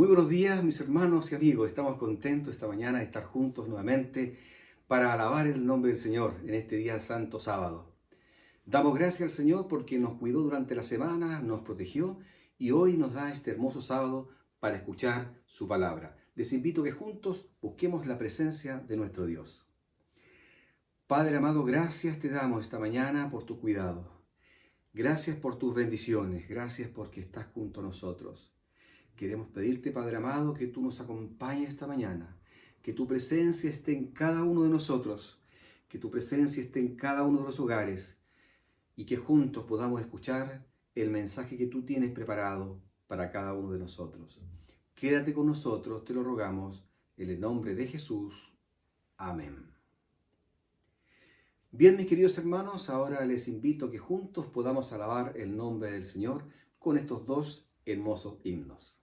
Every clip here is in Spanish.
Muy buenos días, mis hermanos y amigos. Estamos contentos esta mañana de estar juntos nuevamente para alabar el nombre del Señor en este día santo sábado. Damos gracias al Señor porque nos cuidó durante la semana, nos protegió y hoy nos da este hermoso sábado para escuchar su palabra. Les invito a que juntos busquemos la presencia de nuestro Dios. Padre amado, gracias te damos esta mañana por tu cuidado. Gracias por tus bendiciones, gracias porque estás junto a nosotros. Queremos pedirte, Padre amado, que tú nos acompañes esta mañana, que tu presencia esté en cada uno de nosotros, que tu presencia esté en cada uno de los hogares y que juntos podamos escuchar el mensaje que tú tienes preparado para cada uno de nosotros. Quédate con nosotros, te lo rogamos, en el nombre de Jesús. Amén. Bien, mis queridos hermanos, ahora les invito a que juntos podamos alabar el nombre del Señor con estos dos hermosos himnos.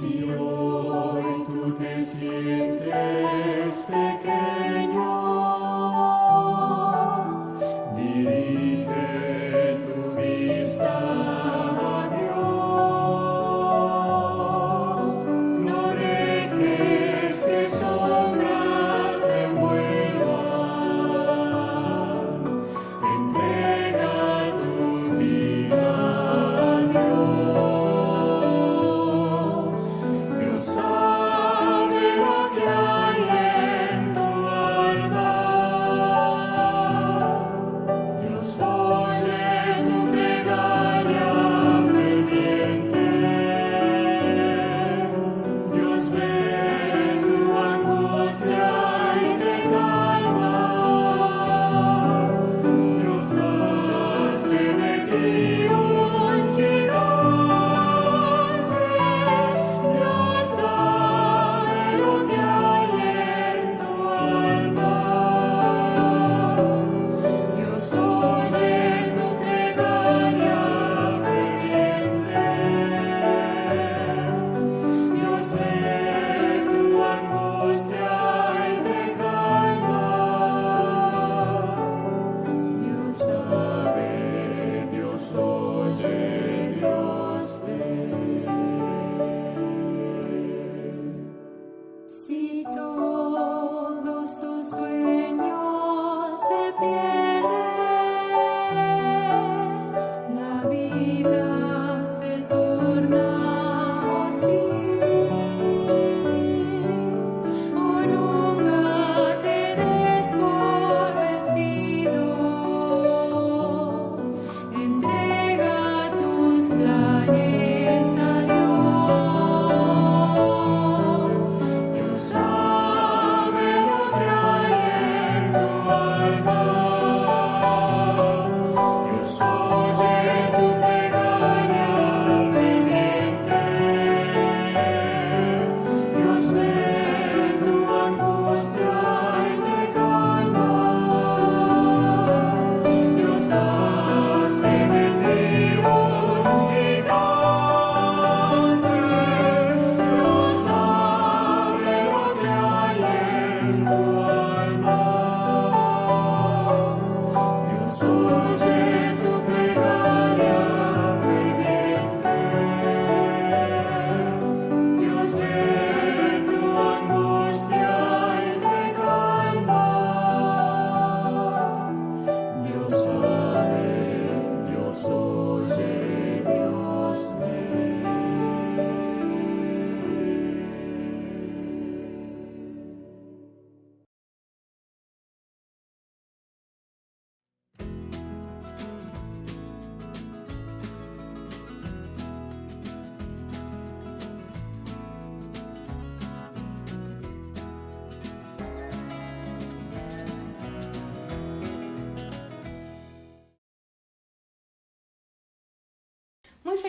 Si hoy tú te sientes pequeño, dirige tu vista a Dios.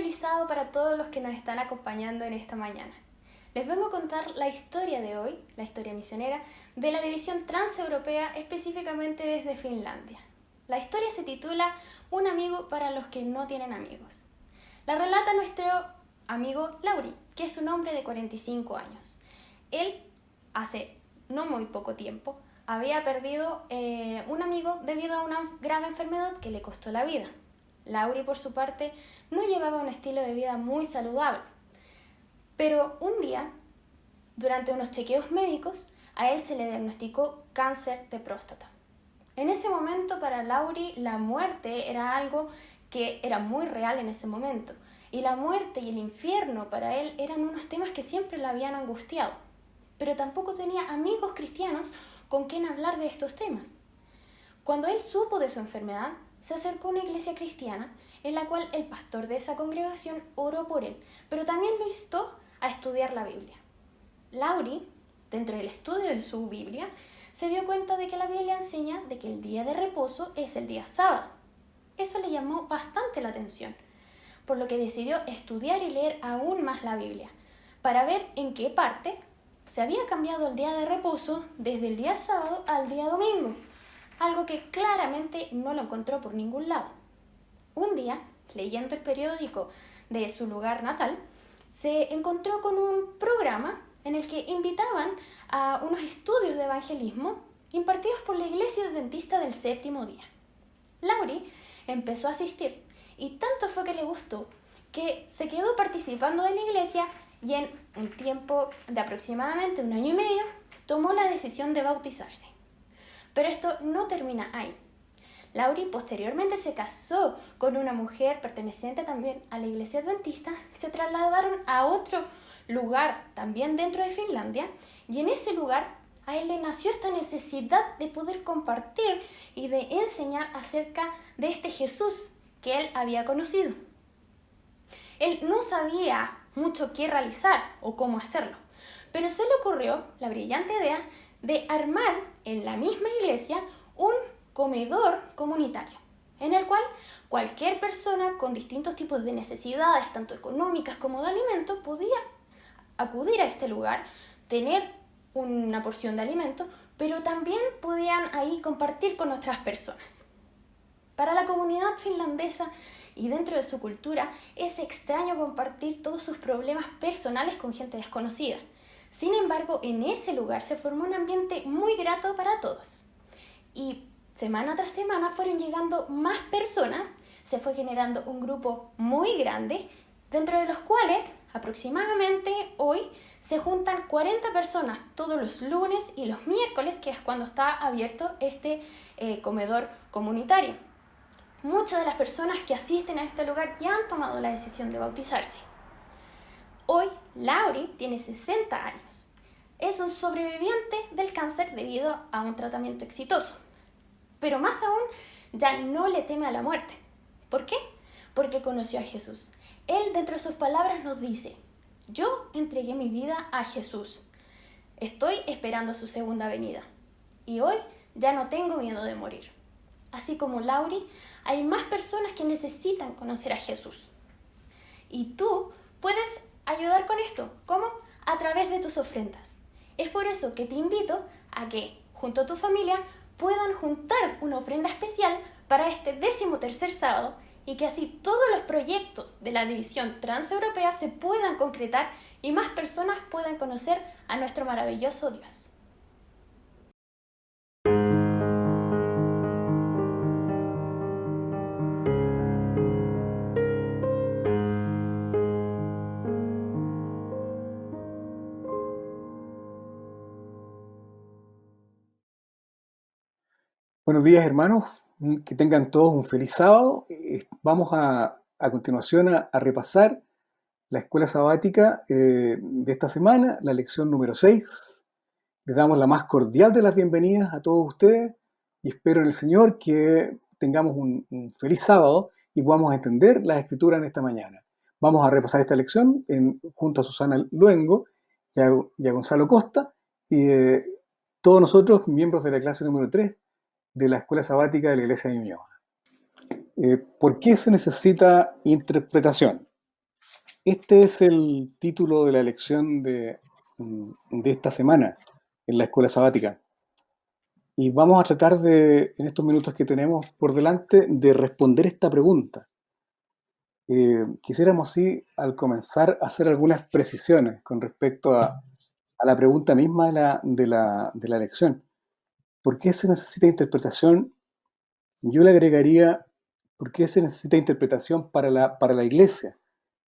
feliz sábado para todos los que nos están acompañando en esta mañana. Les vengo a contar la historia de hoy, la historia misionera, de la división transeuropea, específicamente desde Finlandia. La historia se titula Un amigo para los que no tienen amigos. La relata nuestro amigo Lauri, que es un hombre de 45 años. Él, hace no muy poco tiempo, había perdido un amigo debido a una grave enfermedad que le costó la vida. Lauri, por su parte, no llevaba un estilo de vida muy saludable. Pero un día, durante unos chequeos médicos, a él se le diagnosticó cáncer de próstata. En ese momento, para Lauri, la muerte era algo que era muy real en ese momento. Y la muerte y el infierno para él eran unos temas que siempre lo habían angustiado. Pero tampoco tenía amigos cristianos con quien hablar de estos temas. Cuando él supo de su enfermedad, se acercó a una iglesia cristiana en la cual el pastor de esa congregación oró por él, pero también lo instó a estudiar la Biblia. Lauri, dentro del estudio de su Biblia, se dio cuenta de que la Biblia enseña de que el día de reposo es el día sábado. Eso le llamó bastante la atención, por lo que decidió estudiar y leer aún más la Biblia, para ver en qué parte se había cambiado el día de reposo desde el día sábado al día domingo, algo que claramente no lo encontró por ningún lado. Un día, leyendo el periódico de su lugar natal, se encontró con un programa en el que invitaban a unos estudios de evangelismo impartidos por la Iglesia Adventista del Séptimo Día. Lauri empezó a asistir y tanto fue que le gustó que se quedó participando de la iglesia y en un tiempo de aproximadamente 1 año y medio tomó la decisión de bautizarse. Pero esto no termina ahí. Lauri posteriormente se casó con una mujer perteneciente también a la iglesia adventista, se trasladaron a otro lugar también dentro de Finlandia y en ese lugar a él le nació esta necesidad de poder compartir y de enseñar acerca de este Jesús que él había conocido. Él no sabía mucho qué realizar o cómo hacerlo, pero se le ocurrió la brillante idea de armar en la misma iglesia un comedor comunitario, en el cual cualquier persona con distintos tipos de necesidades, tanto económicas como de alimentos, podía acudir a este lugar, tener una porción de alimento, pero también podían ahí compartir con otras personas. Para la comunidad finlandesa y dentro de su cultura es extraño compartir todos sus problemas personales con gente desconocida. Sin embargo, en ese lugar se formó un ambiente muy grato para todos. Y semana tras semana fueron llegando más personas, se fue generando un grupo muy grande, dentro de los cuales aproximadamente hoy se juntan 40 personas todos los lunes y los miércoles, que es cuando está abierto este comedor comunitario. Muchas de las personas que asisten a este lugar ya han tomado la decisión de bautizarse. Hoy, Lauri tiene 60 años. Es un sobreviviente del cáncer debido a un tratamiento exitoso. Pero más aún, ya no le teme a la muerte. ¿Por qué? Porque conoció a Jesús. Él, dentro de sus palabras, nos dice: yo entregué mi vida a Jesús. Estoy esperando su segunda venida. Y hoy ya no tengo miedo de morir. Así como Lauri, hay más personas que necesitan conocer a Jesús. Y tú puedes ayudar con esto. ¿Cómo? A través de tus ofrendas. Es por eso que te invito a que, junto a tu familia, puedan juntar una ofrenda especial para este 13º sábado y que así todos los proyectos de la división transeuropea se puedan concretar y más personas puedan conocer a nuestro maravilloso Dios. Buenos días, hermanos, que tengan todos un feliz sábado. Vamos a continuación a repasar la escuela sabática de esta semana, la lección número 6. Les damos la más cordial de las bienvenidas a todos ustedes y espero en el Señor que tengamos un feliz sábado y podamos entender las Escrituras en esta mañana. Vamos a repasar esta lección junto a Susana Luengo y a Gonzalo Costa y todos nosotros, miembros de la clase número 3 de la Escuela Sabática de la Iglesia de Ñuñoa. ¿Por qué se necesita interpretación? este es el título de la lección de esta semana en la escuela sabática. Y vamos a tratar de, en estos minutos que tenemos por delante, de responder esta pregunta. Quisiéramos, sí, al comenzar, hacer algunas precisiones con respecto a la pregunta misma de la lección. ¿Por qué se necesita interpretación? Yo le agregaría, ¿por qué se necesita interpretación para la iglesia,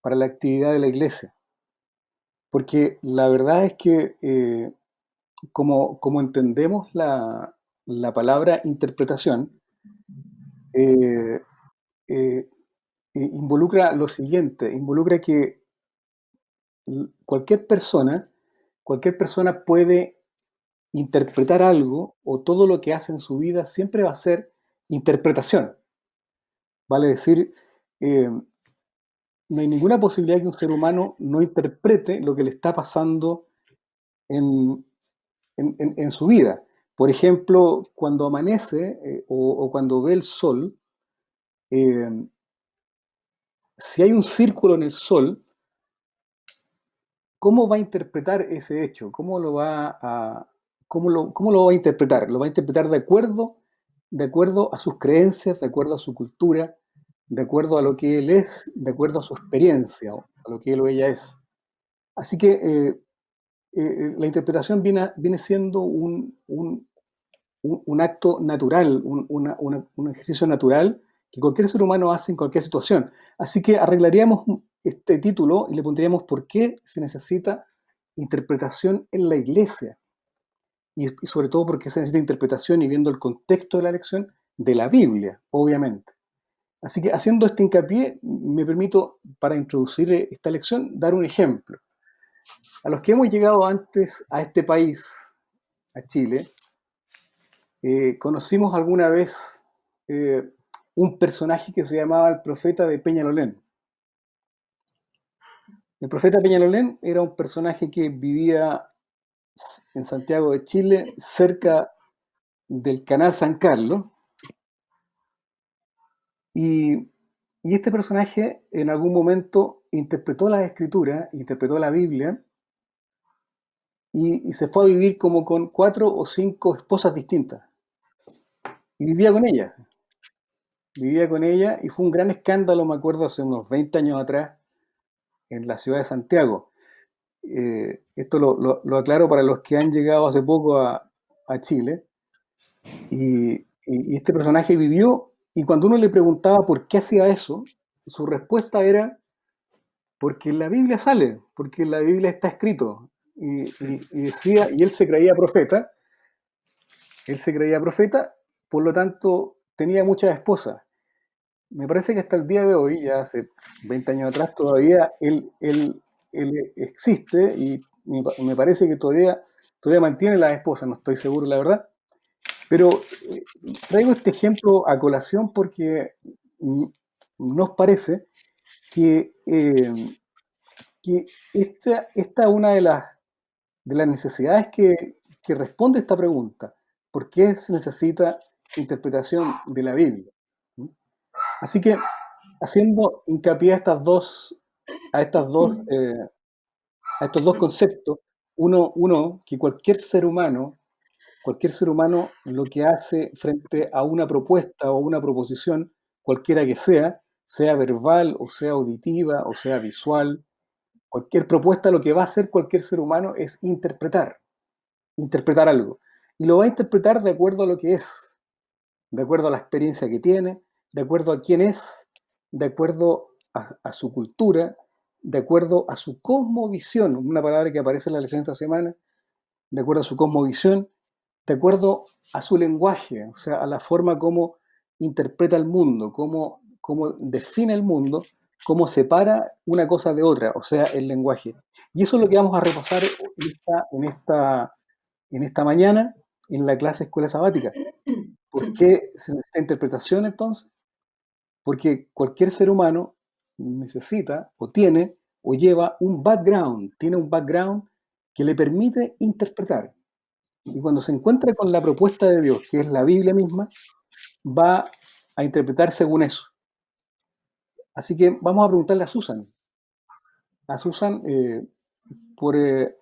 para la actividad de la iglesia? Porque la verdad es que, como entendemos la palabra interpretación, eh, eh, involucra lo siguiente, involucra que cualquier persona puede interpretar algo, o todo lo que hace en su vida siempre va a ser interpretación. Vale decir, no hay ninguna posibilidad que un ser humano no interprete lo que le está pasando en, en su vida. Por ejemplo, cuando amanece, o cuando ve el sol, eh, si hay un círculo en el sol, ¿cómo va a interpretar ese hecho? ¿Cómo lo va a interpretar? ¿Lo va a interpretar de acuerdo a sus creencias, de acuerdo a su cultura, de acuerdo a lo que él es, de acuerdo a su experiencia, o a lo que él o ella es? Así que la interpretación viene siendo un acto natural, un ejercicio natural que cualquier ser humano hace en cualquier situación. Así que arreglaríamos este título y le pondríamos por qué se necesita interpretación en la iglesia. Y sobre todo por qué se necesita interpretación, y viendo el contexto de la lección, de la Biblia, obviamente. Así que, haciendo este hincapié, me permito, para introducir esta lección, dar un ejemplo. A los que hemos llegado antes a este país, a Chile, conocimos alguna vez eh, un personaje que se llamaba el profeta de Peñalolén. El profeta Peñalolén era un personaje que vivía en Santiago de Chile, cerca del canal San Carlos, y, y este personaje en algún momento interpretó las escrituras, interpretó la Biblia, y se fue a vivir como con 4 o 5 esposas distintas, y vivía con ella, y fue un gran escándalo, me acuerdo, hace unos 20 años atrás, en la ciudad de Santiago. Esto lo aclaro para los que han llegado hace poco a Chile. Y este personaje vivió, y cuando uno le preguntaba por qué hacía eso, su respuesta era: porque en la Biblia sale, porque en la Biblia está escrito. Y decía, y él se creía profeta, por lo tanto tenía muchas esposas. Me parece que hasta el día de hoy, ya hace 20 años atrás, todavía él existe, y me parece que todavía mantiene las esposas, no estoy seguro, la verdad. Pero traigo este ejemplo a colación porque nos parece que, esta es una de las necesidades que responde esta pregunta: ¿por qué se necesita interpretación de la Biblia? ¿Mm? Así que, haciendo hincapié a estas dos, a estos dos conceptos, uno, que cualquier ser humano lo que hace frente a una propuesta o una proposición, cualquiera que sea verbal, o sea auditiva, o sea visual, cualquier propuesta, lo que va a hacer cualquier ser humano es interpretar algo. Y lo va a interpretar de acuerdo a lo que es, de acuerdo a la experiencia que tiene, de acuerdo a quién es, de acuerdo a su cultura, de acuerdo a su cosmovisión, una palabra que aparece en la lección de esta semana, de acuerdo a su cosmovisión, de acuerdo a su lenguaje, o sea, a la forma como interpreta el mundo, cómo define el mundo, cómo separa una cosa de otra, o sea, el lenguaje. Y eso es lo que vamos a repasar en esta mañana en la clase Escuela Sabática. ¿Por qué se necesita interpretación entonces? Porque cualquier ser humano necesita, o tiene, o lleva tiene un background que le permite interpretar. Y cuando se encuentra con la propuesta de Dios, que es la Biblia misma, va a interpretar según eso. Así que vamos a preguntarle a Susan: a Susan por, eh,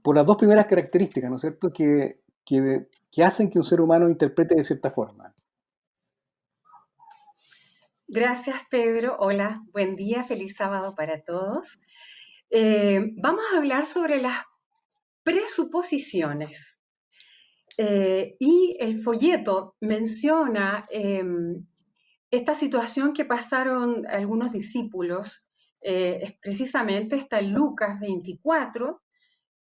por las dos primeras características, ¿no es cierto?, que hacen que un ser humano interprete de cierta forma. Gracias, Pedro. Hola, buen día, feliz sábado para todos. Vamos a hablar sobre las presuposiciones. Y el folleto menciona esta situación que pasaron algunos discípulos, precisamente está en Lucas 24,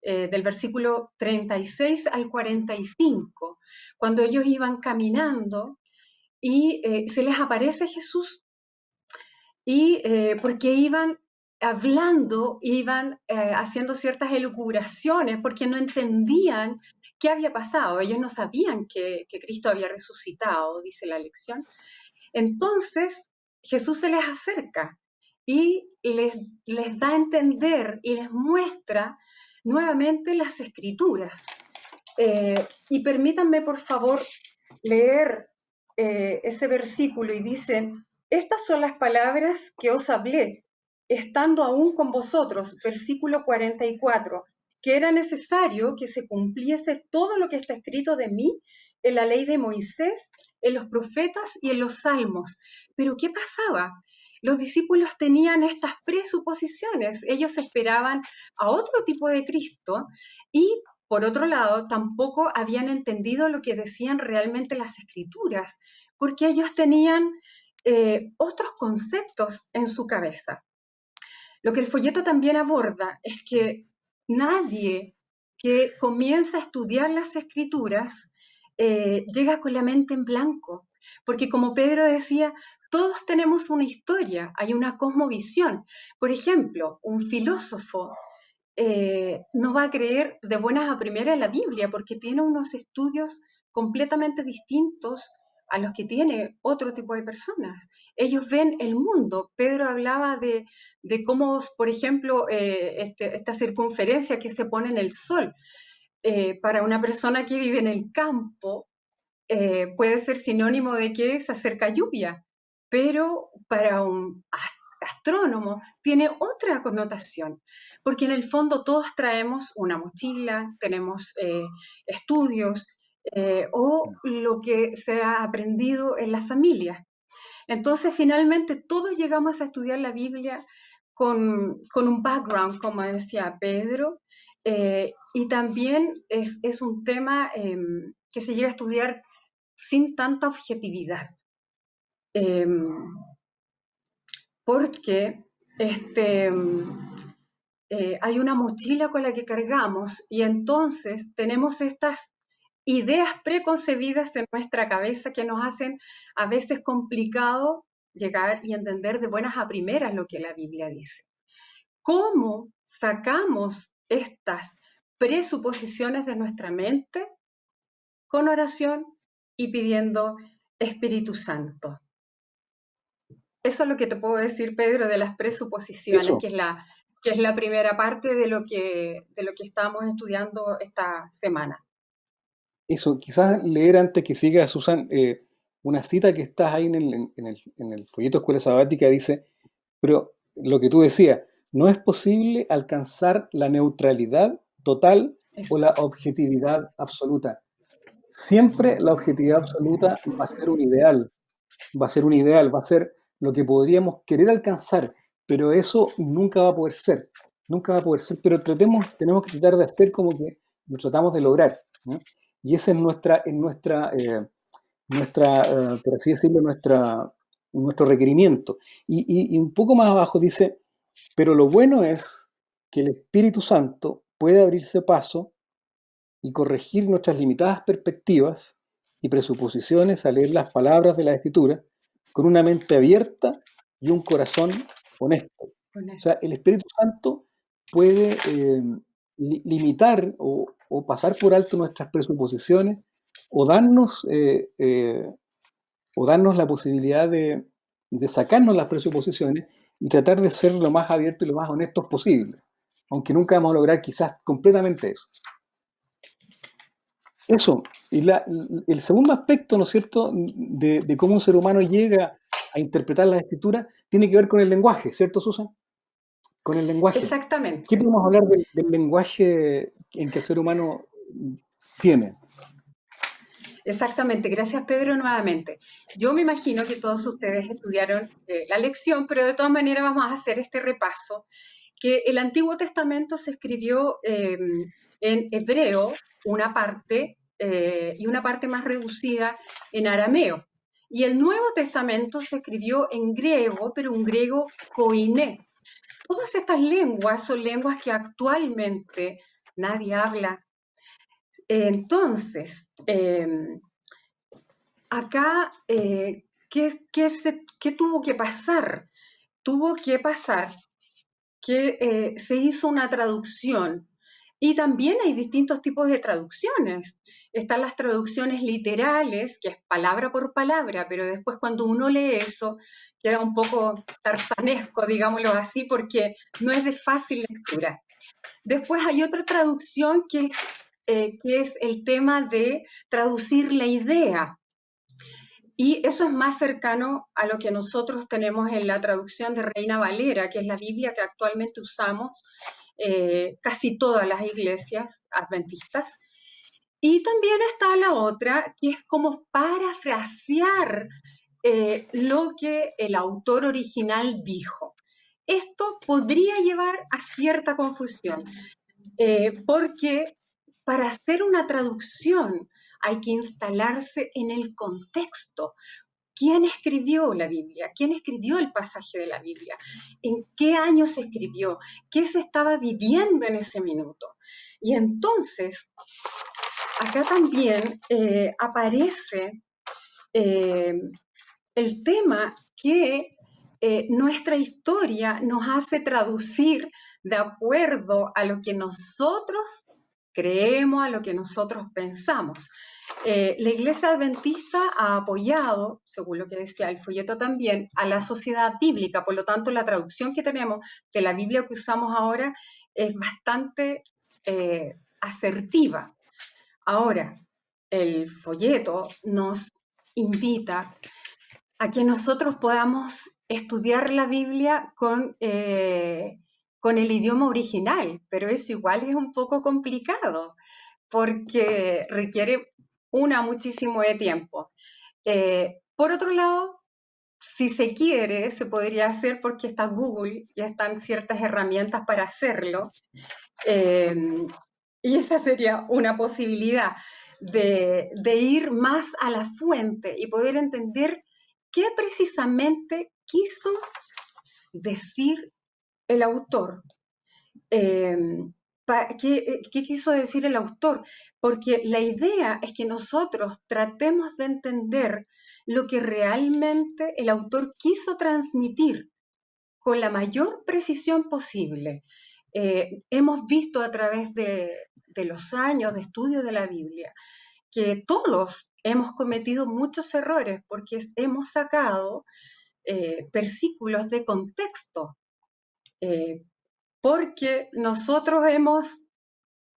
del versículo 36 al 45, cuando ellos iban caminando y se les aparece Jesús y porque iban hablando, iban haciendo ciertas elucubraciones porque no entendían qué había pasado. Ellos no sabían que Cristo había resucitado, dice la lección. Entonces Jesús se les acerca y les da a entender y les muestra nuevamente las escrituras. Y permítanme, por favor, leer ese versículo y dice, estas son las palabras que os hablé, estando aún con vosotros, versículo 44, que era necesario que se cumpliese todo lo que está escrito de mí en la ley de Moisés, en los profetas y en los salmos. Pero ¿qué pasaba? Los discípulos tenían estas presuposiciones, ellos esperaban a otro tipo de Cristo y por otro lado, tampoco habían entendido lo que decían realmente las escrituras, porque ellos tenían otros conceptos en su cabeza. Lo que el folleto también aborda es que nadie que comienza a estudiar las escrituras llega con la mente en blanco, porque como Pedro decía, todos tenemos una historia, hay una cosmovisión. Por ejemplo, un filósofo no va a creer de buenas a primeras en la Biblia porque tiene unos estudios completamente distintos a los que tiene otro tipo de personas. Ellos ven el mundo. Pedro hablaba de cómo, por ejemplo, esta circunferencia que se pone en el sol, para una persona que vive en el campo, puede ser sinónimo de que se acerca lluvia, pero para un astrónomo tiene otra connotación, porque en el fondo todos traemos una mochila, tenemos estudios o lo que se ha aprendido en las familias. Entonces, finalmente, todos llegamos a estudiar la Biblia con un background, como decía Pedro, y también es un tema que se llega a estudiar sin tanta objetividad. Porque hay una mochila con la que cargamos y entonces tenemos estas ideas preconcebidas en nuestra cabeza que nos hacen a veces complicado llegar y entender de buenas a primeras lo que la Biblia dice. ¿Cómo sacamos estas presuposiciones de nuestra mente? Con oración y pidiendo Espíritu Santo. Eso es lo que te puedo decir, Pedro, de las presuposiciones, que es la primera parte de lo que estamos estudiando esta semana. Eso, quizás leer antes que siga, Susan, una cita que está ahí en el folleto Escuela Sabática, dice, pero lo que tú decías, no es posible alcanzar la neutralidad total o la objetividad absoluta. Siempre la objetividad absoluta va a ser un ideal, va a ser lo que podríamos querer alcanzar, pero eso nunca va a poder ser, pero tenemos que tratar de hacer como que lo tratamos de lograr, ¿no? Y esa es por así decirlo, nuestro requerimiento. Y un poco más abajo dice, pero lo bueno es que el Espíritu Santo puede abrirse paso y corregir nuestras limitadas perspectivas y presuposiciones al leer las palabras de la Escritura con una mente abierta y un corazón honesto. O sea, el Espíritu Santo puede limitar o pasar por alto nuestras presuposiciones o darnos la posibilidad de sacarnos las presuposiciones y tratar de ser lo más abiertos y lo más honestos posible, aunque nunca vamos a lograr quizás completamente eso. Eso, y el segundo aspecto, ¿no es cierto?, de cómo un ser humano llega a interpretar las escrituras, tiene que ver con el lenguaje, ¿cierto, Susan? con el lenguaje. ¿Qué Exactamente. podemos hablar del lenguaje en que el ser humano tiene? Exactamente, gracias Pedro nuevamente. Yo me imagino que todos ustedes estudiaron la lección, pero de todas maneras vamos a hacer este repaso, que el Antiguo Testamento se escribió en hebreo, una parte, y una parte más reducida en arameo. Y el Nuevo Testamento se escribió en griego, pero un griego koiné. Todas estas lenguas son lenguas que actualmente nadie habla. Entonces, acá, ¿qué tuvo que pasar? Tuvo que pasar que se hizo una traducción y también hay distintos tipos de traducciones. Están las traducciones literales, que es palabra por palabra, pero después cuando uno lee eso queda un poco tarzanesco, digámoslo así, porque no es de fácil lectura. Después hay otra traducción que es el tema de traducir la idea. Y eso es más cercano a lo que nosotros tenemos en la traducción de Reina Valera, que es la Biblia que actualmente usamos casi todas las iglesias adventistas. Y también está la otra, que es como parafrasear lo que el autor original dijo. Esto podría llevar a cierta confusión, porque para hacer una traducción hay que instalarse en el contexto. ¿Quién escribió la Biblia? ¿Quién escribió el pasaje de la Biblia? ¿En qué año se escribió? ¿Qué se estaba viviendo en ese minuto? Y entonces, acá también aparece eh, el tema que nuestra historia nos hace traducir de acuerdo a lo que nosotros creemos, a lo que nosotros pensamos. La Iglesia Adventista ha apoyado, según lo que decía el folleto también, a la sociedad bíblica. Por lo tanto, la traducción que tenemos de la Biblia que usamos ahora es bastante asertiva. Ahora, el folleto nos invita a que nosotros podamos estudiar la Biblia con el idioma original, pero eso igual es un poco complicado porque requiere muchísimo de tiempo. Por otro lado, si se quiere, se podría hacer porque está Google, ya están ciertas herramientas para hacerlo, eh, y esa sería una posibilidad de ir más a la fuente y poder entender qué precisamente quiso decir el autor. Eh, ¿Qué quiso decir el autor? Porque la idea es que nosotros tratemos de entender lo que realmente el autor quiso transmitir con la mayor precisión posible. Hemos visto a través de los años de estudio de la Biblia que todos hemos cometido muchos errores porque hemos sacado versículos de contexto, eh, porque nosotros hemos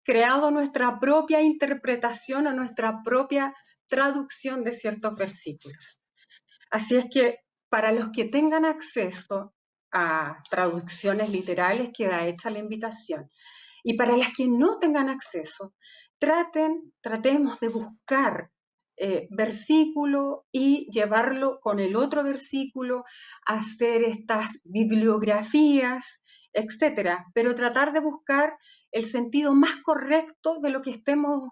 creado nuestra propia interpretación o nuestra propia traducción de ciertos versículos. Así es que para los que tengan acceso a traducciones literales queda hecha la invitación. Y para las que no tengan acceso, tratemos de buscar versículo y llevarlo con el otro versículo, hacer estas bibliografías, etcétera, pero tratar de buscar el sentido más correcto de lo que estemos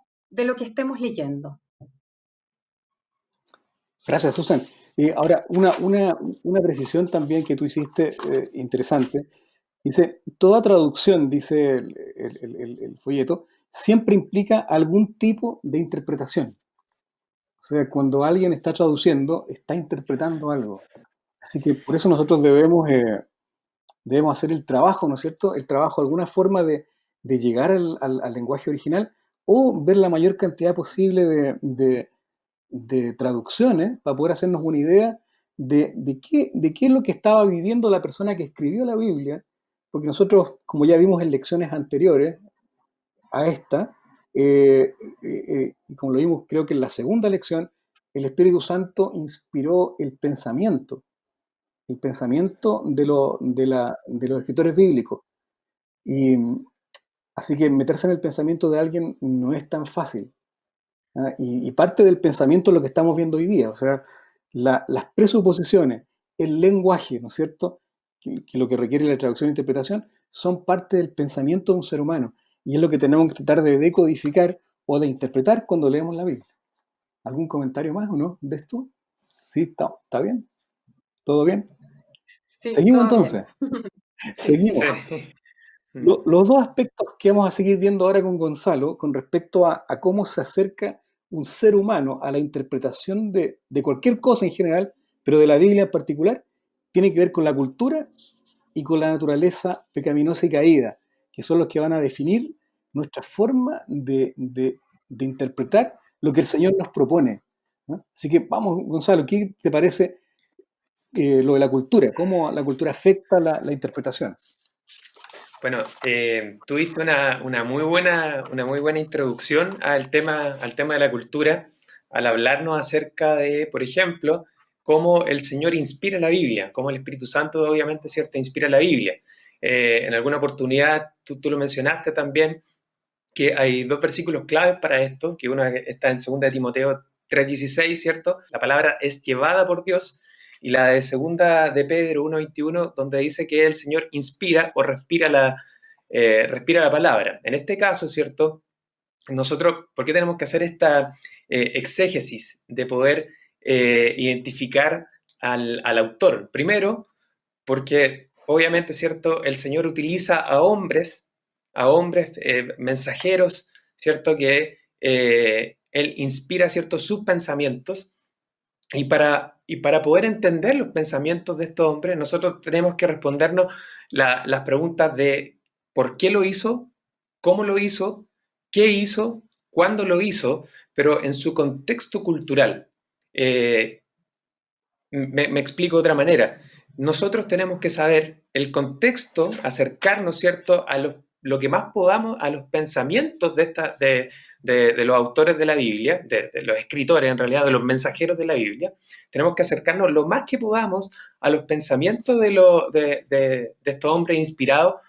leyendo. Gracias, Susan. Ahora, una precisión también que tú hiciste interesante. Dice, toda traducción, dice el folleto, siempre implica algún tipo de interpretación. O sea, cuando alguien está traduciendo, está interpretando algo. Así que por eso nosotros debemos hacer el trabajo, ¿no es cierto? El trabajo, alguna forma de llegar al lenguaje original o ver la mayor cantidad posible de traducciones para poder hacernos una idea de qué es lo que estaba viviendo la persona que escribió la Biblia, porque nosotros, como ya vimos en lecciones anteriores a esta, y como lo vimos creo que en la segunda lección, el Espíritu Santo inspiró el pensamiento. el pensamiento de los escritores bíblicos. Y así que meterse en el pensamiento de alguien no es tan fácil. ¿Ah? Y parte del pensamiento es lo que estamos viendo hoy día, o sea, las presuposiciones, el lenguaje, ¿no es cierto? Que lo que requiere la traducción e interpretación son parte del pensamiento de un ser humano y es lo que tenemos que tratar de decodificar o de interpretar cuando leemos la Biblia. ¿Algún comentario más o no de esto? Sí, está bien, todo bien. Sí, Seguimos todo bien. entonces, Sí, seguimos. sigamos. Sí. Los dos aspectos que vamos a seguir viendo ahora con Gonzalo, con respecto a cómo se acerca un ser humano a la interpretación de cualquier cosa en general, pero de la Biblia en particular, tiene que ver con la cultura y con la naturaleza pecaminosa y caída, que son los que van a definir nuestra forma de interpretar lo que el Señor nos propone, ¿no? Así que vamos, Gonzalo, ¿qué te parece lo de la cultura? ¿Cómo la cultura afecta la interpretación? Bueno, tuviste una muy buena introducción al tema de la cultura, al hablarnos acerca de, por ejemplo, cómo el Señor inspira la Biblia, cómo el Espíritu Santo, obviamente, ¿cierto?, inspira la Biblia. En alguna oportunidad, tú lo mencionaste también, que hay dos versículos claves para esto, que uno está en 2 de Timoteo 3:16, ¿cierto? La palabra es llevada por Dios, y la de 2 de Pedro 1:21, donde dice que el Señor inspira o respira la palabra. En este caso, ¿cierto? Nosotros, ¿por qué tenemos que hacer esta exégesis de poder identificar al autor? Primero, porque obviamente, ¿cierto? El Señor utiliza a hombres mensajeros, ¿cierto? Que Él inspira, ¿cierto?, sus pensamientos, y para poder entender los pensamientos de estos hombres, nosotros tenemos que respondernos las preguntas de por qué lo hizo, cómo lo hizo, cuándo lo hizo, pero en su contexto cultural. Eh, me explico de otra manera. Nosotros tenemos que saber el contexto, acercarnos, ¿cierto?, a lo que más podamos a los pensamientos de los autores de la Biblia, de los escritores en realidad, de los mensajeros de la Biblia. Tenemos que acercarnos lo más que podamos a los pensamientos de estos hombres inspirados,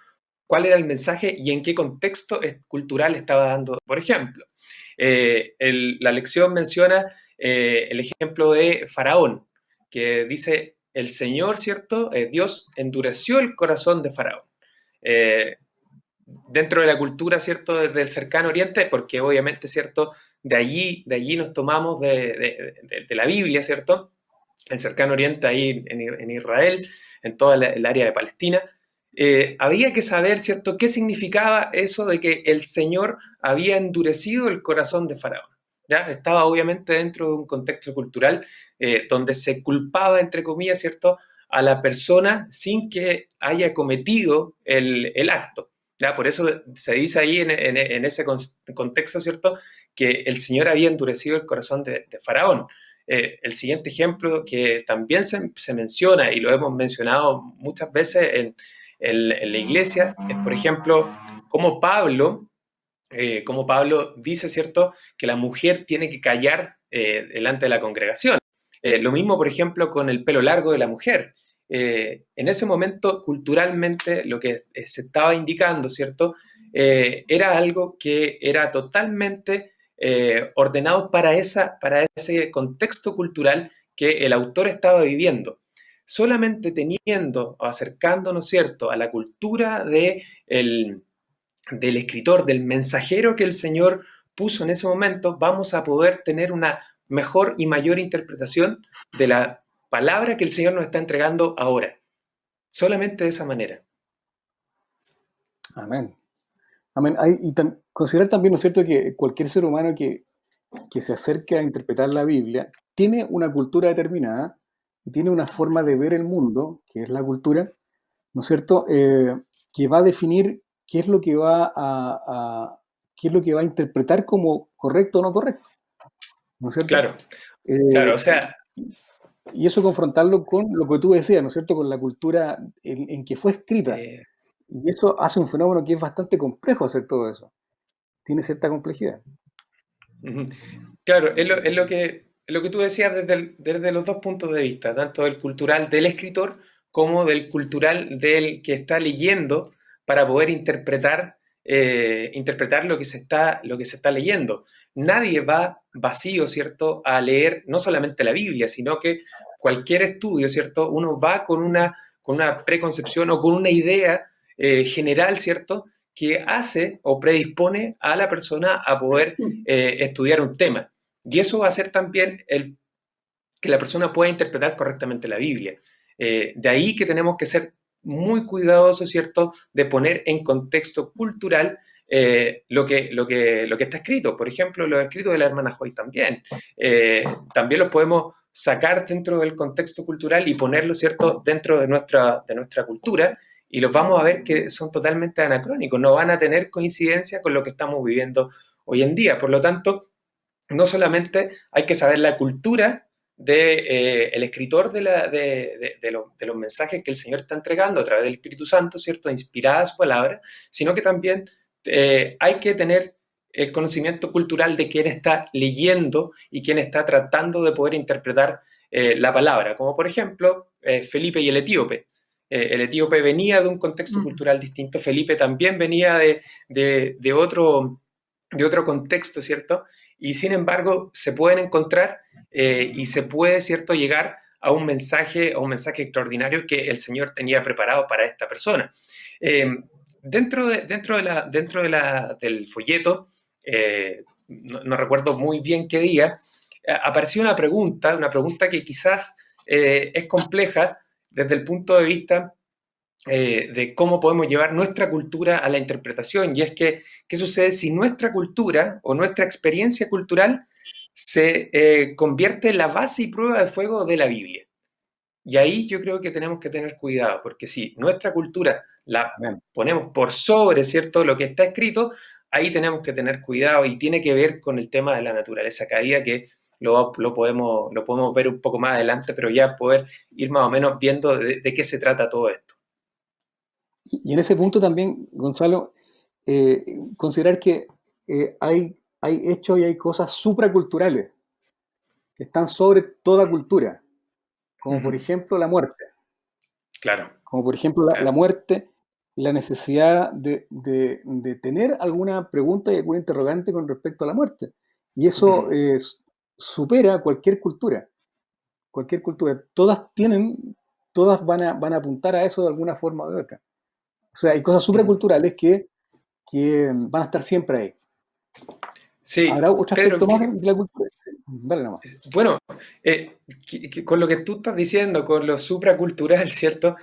cuál era el mensaje y en qué contexto cultural estaba dando. Por ejemplo, la lección menciona el ejemplo de Faraón, que dice, el Señor, ¿cierto? Dios endureció el corazón de Faraón. Eh, Dentro de la cultura, ¿cierto?, del cercano oriente, porque obviamente, ¿cierto?, de allí nos tomamos de la Biblia, ¿cierto?, el cercano oriente ahí en Israel, en toda el área de Palestina. Había que saber, ¿cierto?, qué significaba eso de que el Señor había endurecido el corazón de Faraón. ¿Ya? Estaba obviamente dentro de un contexto cultural donde se culpaba, entre comillas, ¿cierto?, a la persona sin que haya cometido el acto. ¿Ya? Por eso se dice ahí en ese contexto, ¿cierto?, que el Señor había endurecido el corazón de Faraón. El siguiente ejemplo que también se menciona, y lo hemos mencionado muchas veces en la iglesia, es, por ejemplo, cómo Pablo dice, ¿cierto?, que la mujer tiene que callar delante de la congregación. Lo mismo, por ejemplo, con el pelo largo de la mujer. En ese momento, culturalmente, lo que se estaba indicando, ¿cierto?, era algo que era totalmente ordenado para ese contexto cultural que el autor estaba viviendo. Solamente teniendo o acercándonos, ¿cierto?, a la cultura del escritor, del mensajero que el Señor puso en ese momento, vamos a poder tener una mejor y mayor interpretación de la palabra que el Señor nos está entregando ahora. Solamente de esa manera. Amén. Amén. Considerar también, ¿no es cierto?, que cualquier ser humano que se acerque a interpretar la Biblia tiene una cultura determinada y tiene una forma de ver el mundo, que es la cultura, ¿no es cierto?, que va a definir qué es lo que qué es lo que va a interpretar como correcto o no correcto, ¿no es cierto? Claro, claro, Eh, o sea, y eso confrontarlo con lo que tú decías, ¿no es cierto?, con la cultura en que fue escrita. eh, Y eso hace un fenómeno que es bastante complejo hacer todo eso. Tiene cierta complejidad. ujú. Claro, es lo que tú decías desde los dos puntos de vista, tanto el cultural del escritor como del cultural del que está leyendo para poder interpretar lo que se está leyendo. Nadie va vacío, ¿cierto?, a leer no solamente la Biblia, sino que cualquier estudio, ¿cierto?, uno va con una preconcepción o con una idea general, ¿cierto?, que hace o predispone a la persona a poder estudiar un tema. Y eso va a hacer también que la persona pueda interpretar correctamente la Biblia. De ahí que tenemos que ser muy cuidadosos, ¿cierto?, de poner en contexto cultural lo que está escrito. Por ejemplo, los escritos de la hermana Joy también. También los podemos sacar dentro del contexto cultural y ponerlo, ¿cierto?, dentro de nuestra cultura, y los vamos a ver que son totalmente anacrónicos, no van a tener coincidencia con lo que estamos viviendo hoy en día. Por lo tanto, no solamente hay que saber la cultura del escritor de los mensajes que el Señor está entregando a través del Espíritu Santo, ¿cierto?, inspirada su palabra, sino que también hay que tener el conocimiento cultural de quién está leyendo y quién está tratando de poder interpretar la palabra, como por ejemplo Felipe y el etíope. El etíope venía de un contexto cultural distinto, Felipe también venía de otro contexto, ¿cierto? Y sin embargo se pueden encontrar y se puede, ¿cierto?, llegar a un mensaje extraordinario que el Señor tenía preparado para esta persona. Dentro del folleto, no recuerdo muy bien qué día, apareció una pregunta que quizás es compleja desde el punto de vista de cómo podemos llevar nuestra cultura a la interpretación, y es que, ¿qué sucede si nuestra cultura o nuestra experiencia cultural se convierte en la base y prueba de fuego de la Biblia? Y ahí yo creo que tenemos que tener cuidado, porque si nuestra cultura la ponemos por sobre, ¿cierto?, lo que está escrito, ahí tenemos que tener cuidado, y tiene que ver con el tema de la naturaleza caída, que lo podemos ver un poco más adelante, pero ya poder ir más o menos viendo de qué se trata todo esto. Y en ese punto también, Gonzalo, considerar que hay hechos y hay cosas supraculturales que están sobre toda cultura, como por ejemplo la muerte. Claro. Como por ejemplo la muerte y la necesidad de tener alguna pregunta y alguna interrogante con respecto a la muerte. Y eso supera cualquier cultura. Cualquier cultura. Todas van a apuntar a eso de alguna forma o de otra. O sea, hay cosas supraculturales que van a estar siempre ahí. Sí, ¿Habrá otro Pedro, aspecto más de la cultura? Dale nomás. Bueno, con lo que tú estás diciendo, con lo supracultural, ¿cierto?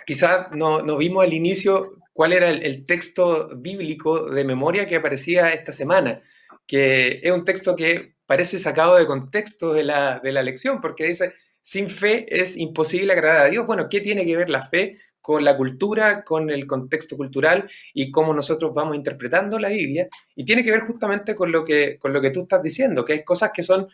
Quizás no vimos al inicio cuál era el texto bíblico de memoria que aparecía esta semana, que es un texto que parece sacado de contexto de la lección, porque dice, sin fe es imposible agradar a Dios. Bueno, ¿qué tiene que ver la fe con la cultura, con el contexto cultural y cómo nosotros vamos interpretando la Biblia? Y tiene que ver justamente con lo que tú estás diciendo, que hay cosas que son